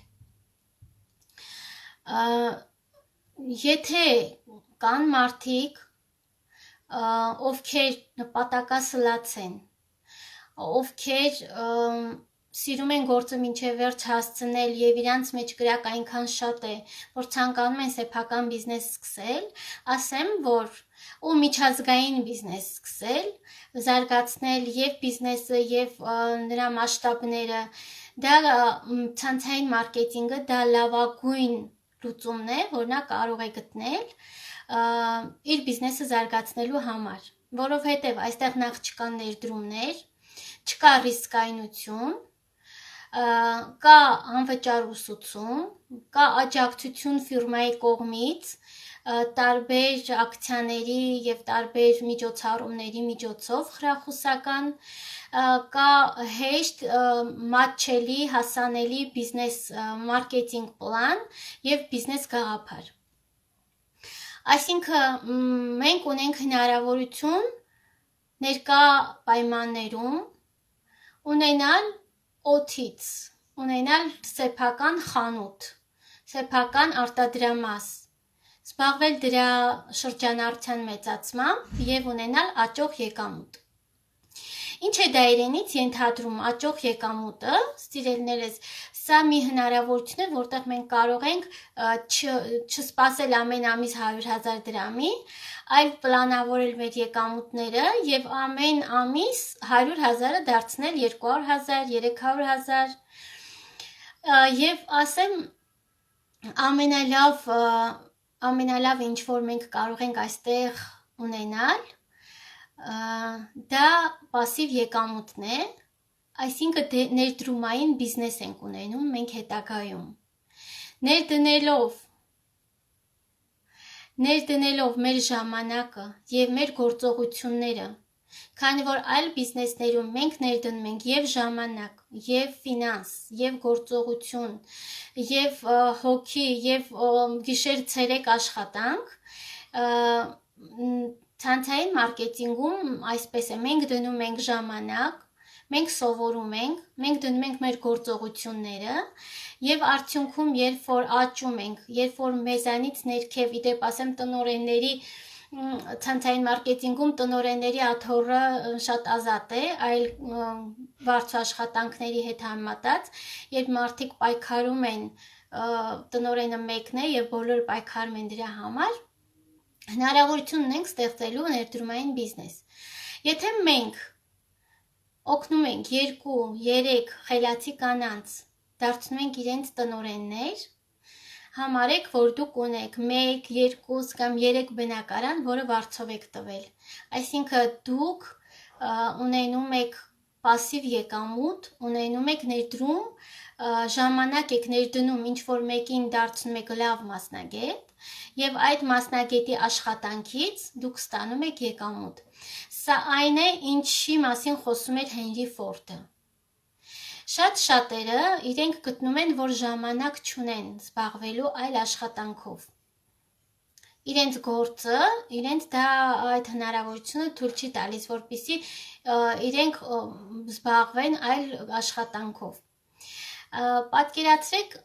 Եթե կան մարդիկ, ովքեր նպատակասլաց են, ովքեր սիրում են գործը մինչև վերջ հասցնել եւ իրանց մեջ գրակ այնքան շատ է, որ ցանկանում են սեփական բիզնես սկսել, ասեմ, որ ու միջազգային բիզնես սկսել, զարգացնել եւ բիզնեսը եւ նրա մասշտաբները, դա ցանցային մարքեթինգը դա լավագույն լուծումն է, որ նա կարող է գտնել իր բիզնեսը զարգացնելու համար, որովհետեւ այստեղ նախ չկան ներդրումներ, չկա ռիսկայնություն, կա անվճար ուսուցում, կա աջակցություն ֆիրմայի կողմից, տարբեր ակցիաների եւ տարբեր միջոցառումների միջոցով խրախուսական, կա հեշտ մատչելի, հասանելի բիզնես մարքեթինգ պլան եւ բիզնես գաղափար։ Այսինքն մենք ունենք հնարավորություն ներկա պայմաններում ունենալ օթից, ունենալ սեփական խանութ, սեփական արտադրամաս, զբաղվել դրա շրջանառության մեծացմամբ եւ ունենալ աճող եկամուտ։ Ինչ է դա իրենից ենթադրում աճող եկամուտը, սիրելիներս, սա մի հնարավորություն է, որտեղ մենք կարող ենք չսպասել ամեն ամիս 100,000 դրամի, այլ պլանավորել մեր եկամուտները եւ ամեն ամիս 100,000-ը դարձնել 200,000, 300,000 եւ ասեմ ամենալավ ինչ որ մենք կարող ենք այստեղ ունենալ, դա պասիվ եկամուտն է, այսինքն ներդրումային բիզնես ենք ունենում մենք հետագայում։ Ներդնելով մեր ժամանակը եւ մեր գործողությունները, քանի որ այլ բիզնեսներում մենք ներդնում ենք եւ ժամանակ, եւ ֆինանս, եւ գործողություն, եւ հոգի, եւ գիշեր ցերեկ աշխատանք, ցանցային մարքեթինգում այսպես է, մենք դնում ենք ժամանակ, մենք սովորում ենք, մենք դնում ենք մեր գործողությունները եւ արդյունքում երբ որ աճում ենք, երբ որ մեզանից ներքև, իդեպ ասեմ տնօրենների ցանցային մարքեթինգում տնօրենների աթոռը շատ ազատ է, այլ բարձր աշխատանքների հետ համեմատած, երբ մարդիկ պայքարում են, տնօրենը մեկն է եւ բոլորը պայքարում են դրա համար, հնարավորություն ունենք ստեղծելու ներդրումային բիզնես։ Եթե մենք օգնում ենք 2-3 խելացի կանանց, դարձնում ենք իրենց տնօրեններ, համարեք, որ դուք ունեք 1, 2 կամ 3 բնակարան, որը վարձով եք տվել։ Այսինքն դուք ունենում եք պասիվ եկամուտ, ունենում եք ներդրում, ժամանակ եք ներդնում, ինչ որ մեկին դարձնում եք լավ մասնագետ եւ այդ մասնագետի աշխատանքից դուք ստանում եք եկամուտ։ Սա այն է, ինչի մասին խոսում էր Հենրի Ֆորդը։ Շատ շատերը իրենք գտնում են, որ ժամանակ չունեն զբաղվելու այլ աշխատանքով։ Իրենց գործը, իրենց դա այդ հնարավորությունը թույլ չի տալիս, որպեսզի իրենք զբաղվեն այլ աշխատանքով։ Պատկերացրեք,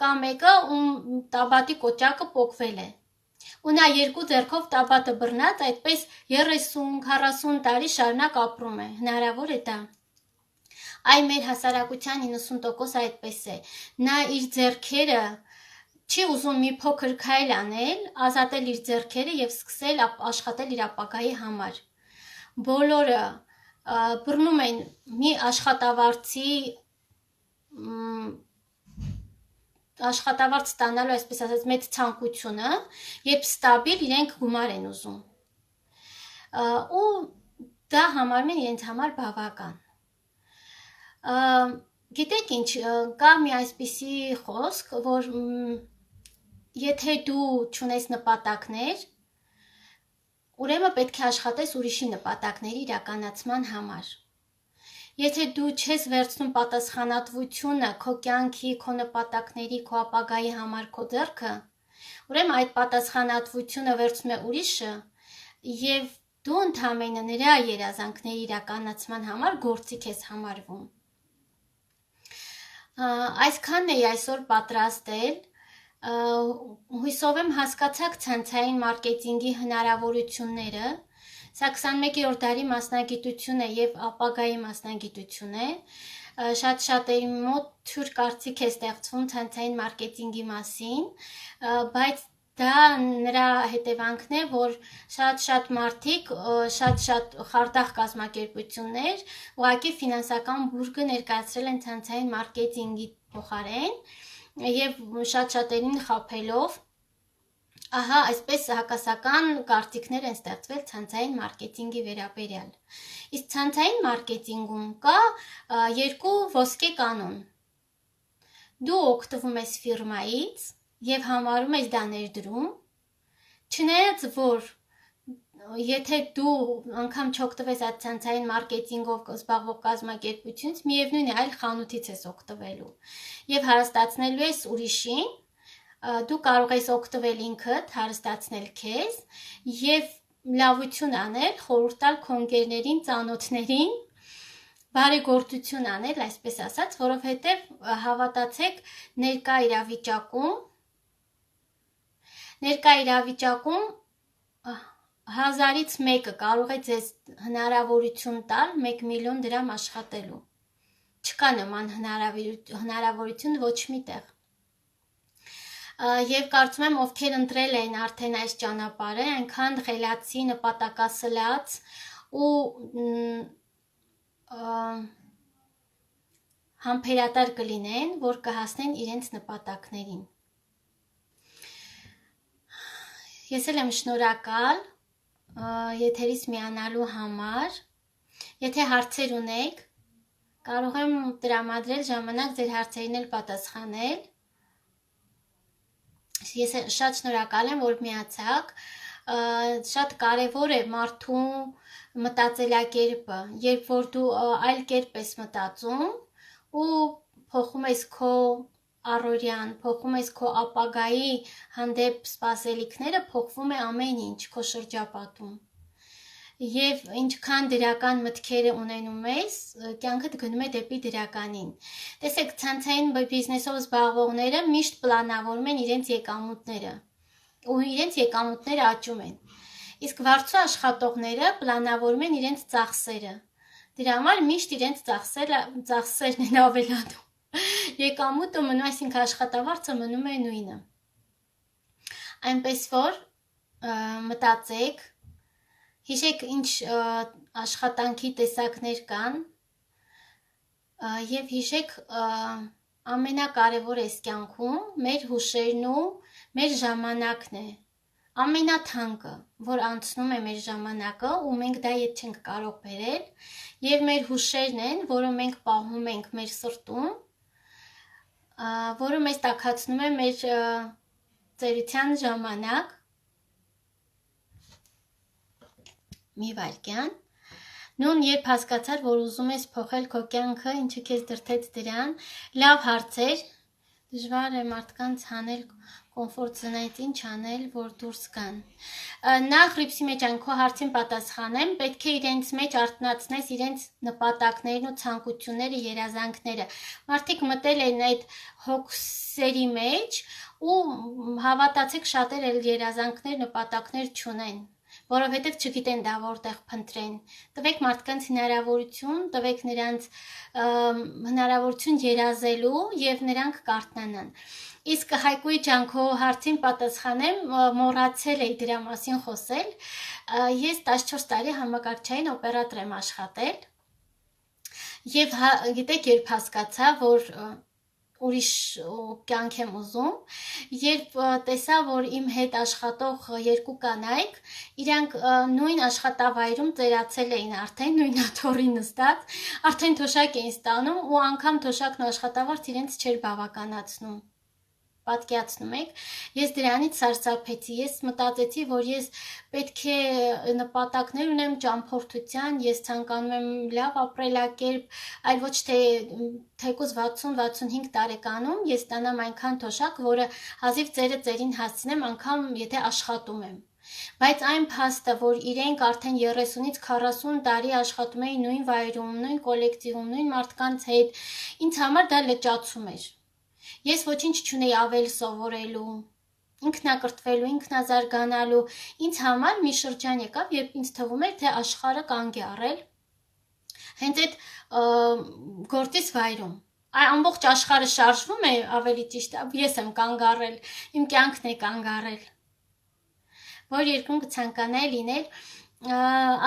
կա մեկը, ում տաբատի կոճակը պոկվել է։ ու նա երկու ձեռքով տաբատը բռնած այդպես 30-40 տարի շարունակ ապրում է, հնարավոր է դա։ Այ մեր հասարակության 90% այդպես է, նա իր ձեռքերը չի ուզում մի փոքր քայլ անել, ազատել իր ձեռքերը եւ սկսել աշխատել իր ապագայի համար։ Բոլորը բռնում են մի աշխատավարձ ստանալու, այսպես ասած, մեծ ցանկությունը, երբ ստաբիլ իրենք գումար են ուզում։ Ու դա համարում են իրենց համար բավական։ Գիտեք ինչ, կա մի այսպիսի խոսք, որ եթե դու չունես նպատակներ, ուրեմն պետք է աշխատես ուրիշի նպատակների իրականացման համար։ Եթե դու չես վերցնում պատասխանատվությունը քո կյանքի, քո նպատակների, քո ապագայի համար քո ձեռքը, ուրեմն այդ պատասխանատվությունը վերցնում է ուրիշը եւ դու ընդհանրապես նրա երազանքների իրականացման համար գործիք ես համարվում։ Այսքանն էի այսօր պատրաստել, հույսով եմ հասկացաք ցանցային մարքեթինգի հնարավորությունները, սա 21-րդ դարի մասնագիտություն է եւ ապագայի մասնագիտություն է, շատ-շատերի մոտ թյուր կարծիք է ստեղծվում ցանցային մարքեթինգի մասին, բայց դա նրա հետևանքն է, որ շատ մարդիկ, շատ խարդախ կազմակերպություններ ուղղակի ֆինանսական բուրգը ներկայացրել են ցանցային մարքեթինգի փոխարեն եւ շատ-շատերին խաբելով, ահա այսպես հակասական կարծիքներ են ստեղծվել ցանցային մարքեթինգի վերաբերյալ։ Իսկ ցանցային մարքեթինգում կա երկու ոսկե կանոն։ Դու օգտվում ես ֆիրմայից եւ համարում ես դա ներդրում, չնայած որ եթե դու անգամ չօգտվես այդ ցանցային մարքեթինգով զբաղվող կազմակերպությունից, միևնույն է, այլ խանութից ես օգտվելու եւ հարստացնելու ես ուրիշին, դու կարող ես օգտվել ինքդ, հարստացնել քեզ եւ լավություն անել, խորհուրդ տալ քո ընկերներին, ծանոթներին, բարեգործություն անել, այսպես ասած, որովհետեւ հավատացեք, ներկա իրավիճակում հազարից մեկը կարող է ձեզ հնարավորություն տալ 1 միլիոն դրամ աշխատելու։ Չկա նման հնարավորություն ոչ մի տեղ։ Եվ կարծում եմ, ովքեր ընտրել են արդեն այս ճանապարհը, այնքան խելացի, նպատակասլաց ու համբերատար կլինեն, որ կհասնեն իրենց նպատակներին։ Ես էլ եմ շնորհակալ եթերից միանալու համար, եթե հարցեր ունեք, կարող եմ տրամադրել ժամանակ ձեր հարցերին էլ պատասխանել, ես շատ շնորհակալ եմ, որ միացաք, շատ կարևոր է մարդու մտածելակերպը, երբ որ դու այլ կերպ ես մտածում ու փոխում ես քո առօրյան, փոխում ես քո ապագայի հանդեպ սպասելիքները, փոխվում է ամեն ինչ քո շրջապատում։ Եվ ինչքան դրական մտքեր ունենում ես, կյանքդ գնում է դեպի դրականին։ Տեսեք, ցանցային բիզնեսով զբաղվողները միշտ պլանավորում են իրենց եկամուտները, ու իրենց եկամուտները աճում են։ Իսկ վարձու աշխատողները պլանավորում են իրենց ծախսերը։ Դրա համար միշտ իրենց ծախսերն են ավելանում։ Եկամուտը մնում, այսինքն աշխատավարձը մնում է նույնը։ Այնպես որ մտածեք, հիշեք ինչ աշխատանքի տեսակներ կան եւ հիշեք ամենակարևորը այս կյանքում մեր հուշերն ու մեր ժամանակն է։ Ամենաթանկը, որ անցնում է մեր ժամանակը ու մենք դա ետ չենք կարող բերել, եւ մեր հուշերն են, որը մենք պահում ենք մեր սրտում, որը մեզ տաքացնում է մեր ծերության ժամանակ։ Մի վայրկյան։ Նույն երբ հասկացար, որ ուզում ես փոխել քո կյանքը, ինչը քեզ դրդեց դրան, լավ հարցեր, դժվար է մարդկանց հանել կոմֆորտ զոնայից, ինչ անել, որ դուրս գան։ Նախ ռիփսի մեջ այն քո հարցին պատասխանեմ, պետք է իրենց մեջ արտնացնես իրենց նպատակներն ու ցանկությունները, երազանքները։ Մարդիկ մտել են այդ հոգսերի մեջ ու հավատացեք շատեր էլ երազանքներ, նպատակներ չունեն, որովհետև չգիտեն դա որտեղ փնտրեն։ Տվեք մարդկանց հնարավորություն, տվեք նրանց հնարավորություն երազելու եւ նրանք կարթնանան։ Իսկ Հայկուի ջան, քո հարցին պատասխանեմ, մոռացել էի դրա մասին խոսել։ Ես 14 տարի համակարգչային օպերատոր եմ աշխատել եւ գիտեք երբ հասկացա, որ ուրիշ կյանք եմ ուզում, երբ տեսա, որ իմ հետ աշխատող երկու կանայք, իրանք նույն աշխատավայրում ծերացել էին արդեն, նույն աթոռի նստած, արդեն թոշակ էին ստանում ու անգամ թոշակն ու աշխատավարձ իրենց չէր բավականացնում։ Պատկերացնում եք, ես դրանից սարսափեցի, ես մտածեցի, որ ես պետք է նպատակներ ունեմ ճամփորդության, ես ցանկանում եմ լավ ապրելակերպ, այլ ոչ թե թեկուզ 60-65 տարեկանում ես ստանամ այնքան թոշակ, որը հազիվ ծերը ծերին հասցնեմ, անգամ եթե աշխատում եմ։ Բայց այն փաստը, որ իրենք արդեն 30-ից 40 տարի աշխատում էին նույն վայրում, նույն կոլեկտիվում, նույն մարդկանց հետ, ինձ համար դա լճացում էր։ Ես ոչինչ չունեի ավել սովորելու, ինքնակրթվելու, ինքնազարգանալու, ինձ համար մի շրջան եկավ, երբ ինձ թվում էր, թե աշխարհը կանգ է առել, հենց այդ գործից վայրում, ամբողջ աշխարհը շարժվում է, ավելի ճիշտ, ես եմ կանգ առել, իմ կյանքն է կանգ առել, որ երկրում կցանկանայի լինել,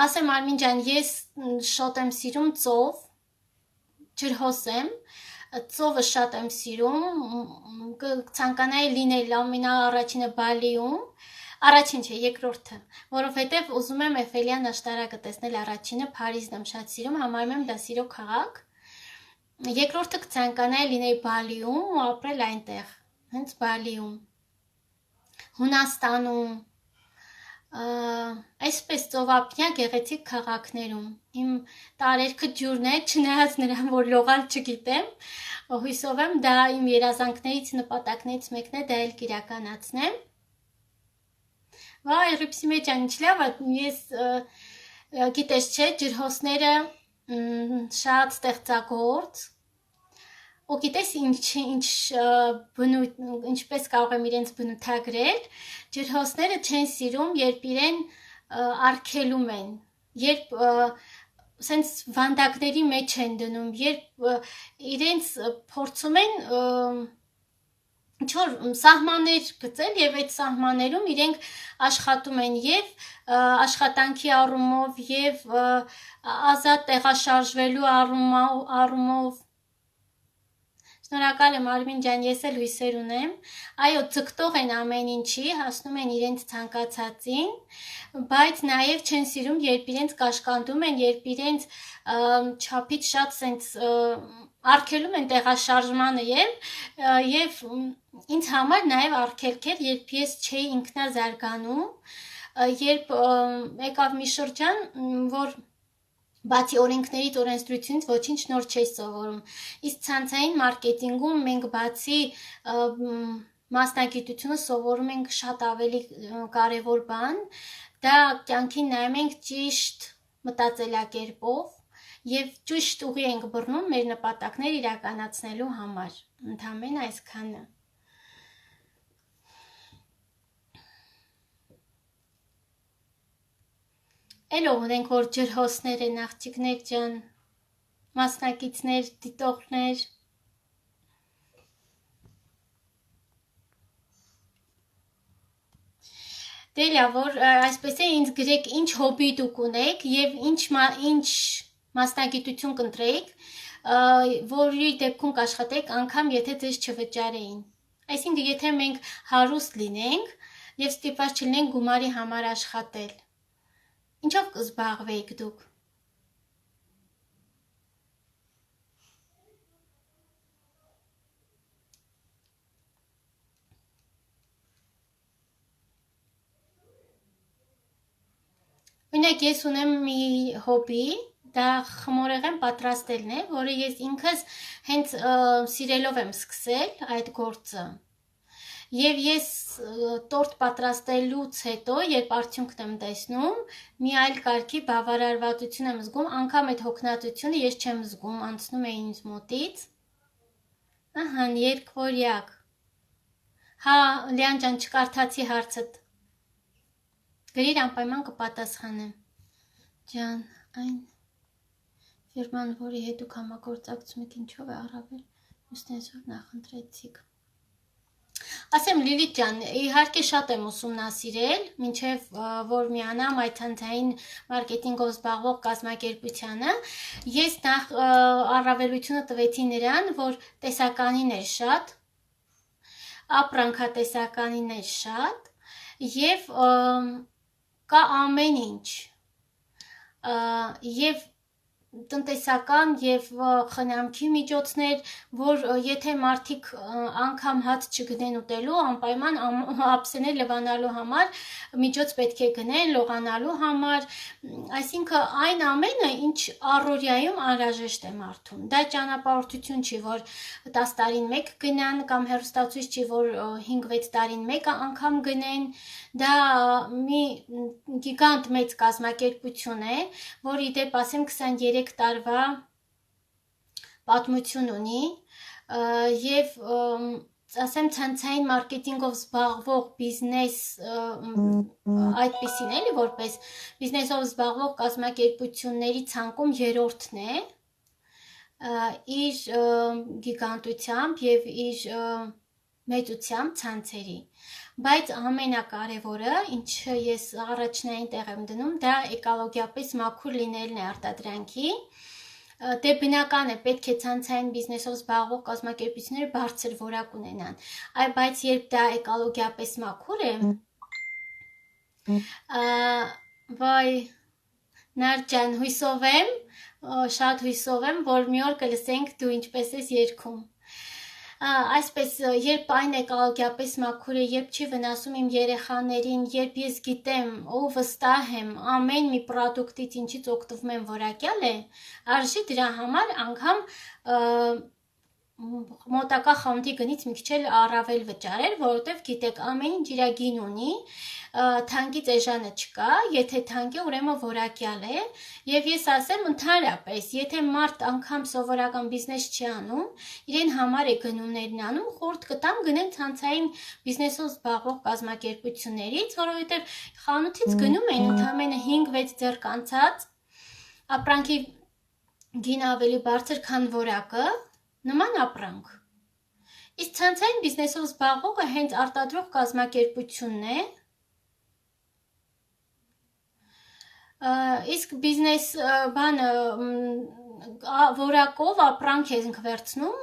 ասեմ Արմին ջան, ես շոտ եմ սիրում ծով, ջրհոս եմ, ծովը շատ եմ սիրում, ցանկանայի լինել ամենաառաջինը Բալիում, առաջին չէ, երկրորդը, որովհետև ուզում եմ Էֆելյան աշտարակը տեսնել առաջինը, Փարիզն եմ շատ սիրում, համարում եմ դա սիրո քաղաք, երկրորդը կցանկանայի լինել Բալիում ու ապրել այնտեղ, հենց Բալիում, Հունաստանում, այսպես ծովափնյա գեղեցիկ քաղաքներում, իմ տարերքը ջուրն է, չնայած նրան, որ լողալ չգիտեմ, հույսով եմ դա իմ երազանքներից, նպատակներից մեկն է, դա էլ կիրականացնեմ։ Վայ, Ռիփսիմե ջան, ինչ լավ է, ես գիտես չէ, ջրհոսները շատ ստեղծագործ, ու գիտես ինչպես կարող եմ իրենց բնութագրել, ջրհոսները չեն սիրում, երբ իրեն արգելում են, երբ սենց վանդակների մեջ են դնում, երբ իրենց փորձում են ինչ-որ սահմաններ գծել եւ այդ սահմաններում իրենք աշխատում են եւ աշխատանքի առումով եւ ազատ տեղաշարժվելու առումով Շնորհակալ եմ Արմին ջան, ես էլ հույսեր ունեմ, այո, ձգտող են ամեն ինչի, հասնում են իրենց ցանկացածին, բայց նաև չեն սիրում, երբ իրենց կաշկանդում են, երբ իրենց չափից շատ սենց արգելում են տեղաշարժմանը եւ ինձ համար նաև արգելք էր, երբ ես չէի ինքնազարգանում, երբ եկավ մի շրջան, որ բացի օրենքներից, օրենսդրությունից ոչինչ նոր չէի սովորում։ Իսկ ցանցային մարքեթինգում մենք բացի մասնագիտությունը սովորում ենք շատ ավելի կարևոր բան, դա կյանքին նայում ենք ճիշտ մտածելակերպով եւ ճիշտ ուղի ենք բռնում մեր նպատակներ իրականացնելու համար։ Ընդհանրապես այսքանը։ Էլո ունենք, որ ջրհոսներ են աղջիկներ ջան, մասնակիցներ, դիտողներ։ Դե լավ, որ այսպես է ինձ գրեք ինչ հոբի դուք ունեք եւ ինչ մասնագիտություն կընտրեիք, որի դեպքում կաշխատեք անգամ եթե ձեզ չվճարեին։ Այսինքն եթե մենք հարուստ լինենք եւ ստիպված չլինենք գումարի համար աշխատել, ինչով կզբաղվեիք դուք։ Օրինակ ես ունեմ մի հոբի, դա խմորեղեն պատրաստելն է, որը ես ինքս հենց սիրելով եմ սկսել այդ գործը։ Եվ ես տորտ պատրաստելուց հետո, երբ արդյունքն եմ տեսնում, մի այլ կարգի բավարարվածություն եմ զգում, անգամ այդ հոգնածությունը ես չեմ զգում, անցնում է ինձ մոտից։ Ահա, երկվորյակ։ Հա, Լիան ջան, չկարդացի հարցդ։ Գրիր անպայման կպատասխանեմ։ Ջան, այն ֆիրման, որի հետ դուք համագործակցում եք, ինչով է առավել մյուսներով նախընտրեցիք։ Ասեմ Լիլիթ ջան, իհարկե շատ եմ ուսումնասիրել, մինչև որ միանամ այդ հանցային մարքեթինգով զբաղվող կազմակերպությանը, ես նախ առավելությունը տվեցի նրան, որ տեսականին էր շատ, ապրանքատեսականին էր շատ, և կա ամեն ինչ, և տնտեսական և խնամքի միջոցներ, որ եթե մարդիկ անգամ հաց չգնեն ուտելու, անպայման ափսեներ լվանալու համար միջոց պետք է գնեն, լողանալու համար, այսինքն այն ամենը, ինչ առօրյայում անհրաժեշտ է մարդուն։ Դա ճանապարհորդություն չի, որ 10 տարին մեկ գնան, կամ հեռուստացույց չի, որ 5-6 տարին մեկ անգամ գնեն, դա մի գիգանտ մեծ կազմակերպություն է, որ ի դեպ ասեմ 23 տարվա պատմություն ունի և ասեմ ցանցային մարքեթինգով զբաղվող բիզնես այդպիսին էլի որպես բիզնեսով զբաղվող կազմակերպությունների ցանկում երրորդն է իր գիգանտությամբ և իր մեծությամբ ցանցերի, բայց ամենակարևորը, ինչը ես առաջնային տեղ եմ դնում, դա էկոլոգիապես մաքուր լինելն է արտադրանքի, դե բնական է, պետք է ցանցային բիզնեսով զբաղվող կազմակերպությունները բարձր որակ ունենան, բայց երբ դա էկոլոգիապես մաքուր է, վայ, Նարդ ջան, հույսով եմ, շատ հույսով եմ, որ մի օր կլսենք դու ինչպես ես երգում։ Այսպես, երբ այն էկոլոգիապես մաքուր է, երբ չի վնասում իմ երեխաներին, երբ ես գիտեմ ու վստահ եմ ամեն մի պրոդուկտից ինչից օգտվում եմ որակյալ է, արժի դրա համար անգամ մոտակա խանութի գնից մի քիչ էլ առավել վճարել, որովհետև գիտեք, ամեն ինչ իր գին ունի, թանկից էժանը չկա, եթե թանկ է, ուրեմն որակյալ է, և ես ասեմ ընդհանրապես, եթե մարդ անգամ սովորական բիզնես չի անում, իրեն համար է գնումներն անում, խորհուրդ կտամ գնեն ցանցային բիզնեսով զբաղվող կազմակերպություններից, որովհետև խանութից գնում են ընդամենը 5-6 ձեռք անցած, ապրանքի գին ավելի բարձր, քան որակը, նման ապրանք։ Իսկ ցանցային բիզնեսով զբաղվողը հենց արտադրող կազմակերպությունն է, իսկ բիզնես բանը որակով ապրանք ենք վերցնում,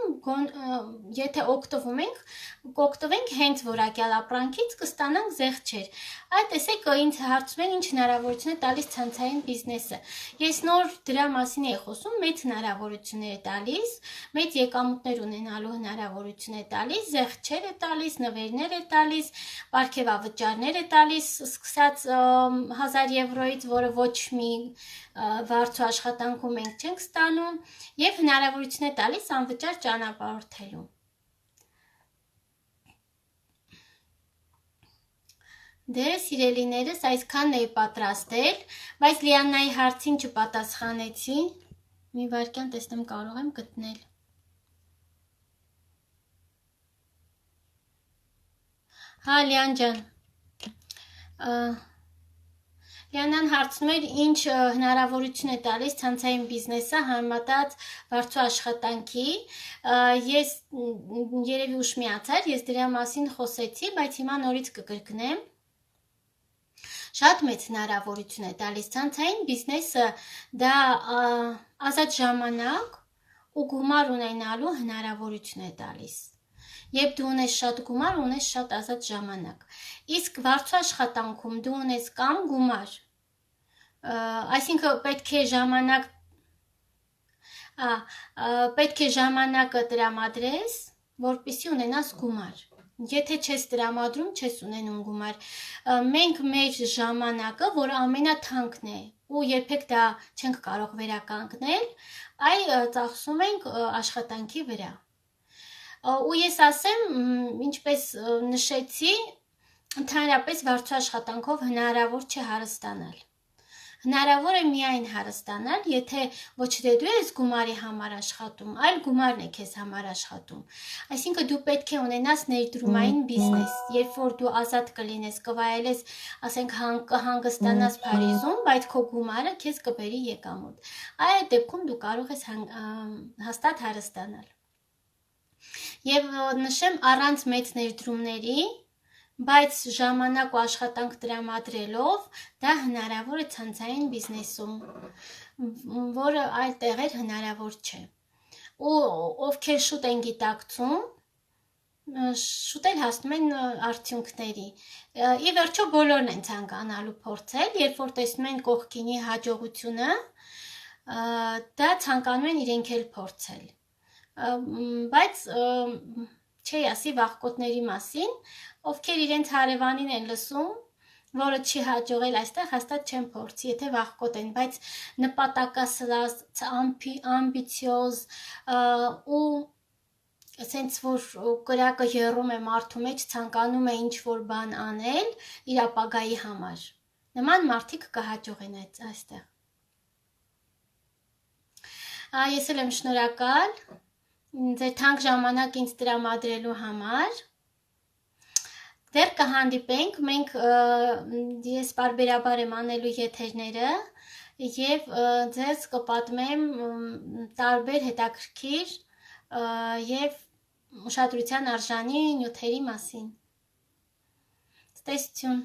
եթե օգտվենք հենց որակյալ ապրանքից, կստանանք զեղչեր։ Այդ տեսեք, ինձ հարցում են, ինչ հնարավորություն է տալիս ցանցային բիզնեսը։ Ես նոր դրա մասին էի խոսում, մեծ հնարավորություններ է տալիս, մեծ եկամուտներ ունենալու հնարավորություն է տալիս, զեղչեր է տալիս, նվերներ է տալիս, պարգևավճարներ է տալիս, սկսած 1000 եվրոից, որը ոչ մի վարձու աշխատանքում մենք չենք ստանում, և հնարավորություն է տալիս անվճար ճանապարհորդելու։ Դե սիրելիներս, այսքանն էի պատրաստել, բայց Լիաննայի հարցին չպատասխանեցի, մի վայրկյան տեսնեմ կարող եմ գտնել։ Հա, Լիան ջան, Լիանան հարցնում էր, ինչ հնարավորություն է տալիս ցանցային բիզնեսը համեմատած վարձու աշխատանքի, ես երևի ուշ միացար, ես դրա մասին խոսեցի, բայց հիմա նորից կկրկնեմ, շատ մեծ հնարավորություն է տալիս ցանցային բիզնեսը, դա ազատ ժամանակ ու գումար ունենալու հնարավորություն է տալիս։ Երբ դու ունես շատ գումար, ունես շատ ազատ ժամանակ։ Իսկ վարձու աշխատանքում դու ունես կամ գումար, այսինքն պետք է ժամանակը տրամադրես, որպեսզի ունենաս գումար։ Եթե չես տրամադրում, չես ունենում գումար։ Մենք մեր ժամանակը, որը ամենաթանկն է, ու երբեք դա չենք կարող վերականգնել, այ ծախսում ենք աշխատանքի վրա։ Ու ես ասեմ, ինչպես նշեցի, ընդհանրապես վարձու աշխատանքով հնարավոր չէ հարստանալ։ Հնարավոր է միայն հարստանալ, եթե ոչ թե դու ես գումարի համար աշխատում, այլ գումարն է քեզ համար աշխատում։ Այսինքն դու պետք է ունենաս ներդրումային բիզնես, երբ որ դու ազատ կլինես, կվայելես, ասենք կհանգստանաս Փարիզում, բայց քո գումարը քեզ կբերի եկամուտ։ Այդ դեպքում դու կարող ես հաստատ հարստանալ։ Եվ նշեմ առանց մեծ ներդրումների, բայց ժամանակ ու աշխատանք տրամադրելով դա հնարավոր է ցանցային բիզնեսում, որը այլ տեղեր հնարավոր չէ։ Ու ովքեր շուտ են գիտակցում, շուտ էլ հասնում են արդյունքների։ Ի վերջո բոլորն են ցանկանալու փորձել, երբ որ տեսնում են կողքինի հաջողությունը, դա ցանկանում են իրենք էլ փորձել։ Բայց չի ասի վախկոտների մասին, ովքեր իրենց հարևանին են լսում, որը չի հաջողել այստեղ, հաստատ չեն փորձի, եթե վախկոտ են, բայց նպատակասլաց, ամբիցիոզ ու ասենց որ կրակը եռում է մարդու մեջ, ցանկանում է ինչ-որ բան անել իր ապագայի համար։ Նման մարդիկ կհաջողեն այստեղ։ Ես էլ եմ շնորհակալ ձեր թանկ ժամանակ ինձ տրամադրելու համար։ Դեռ կհանդիպենք, մենք ես պարբերաբար եմ անելու եթերները եւ ձեզ կպատմեմ տարբեր հետաքրքիր եւ ուշադրության արժանի նյութերի մասին։ Տեսություն։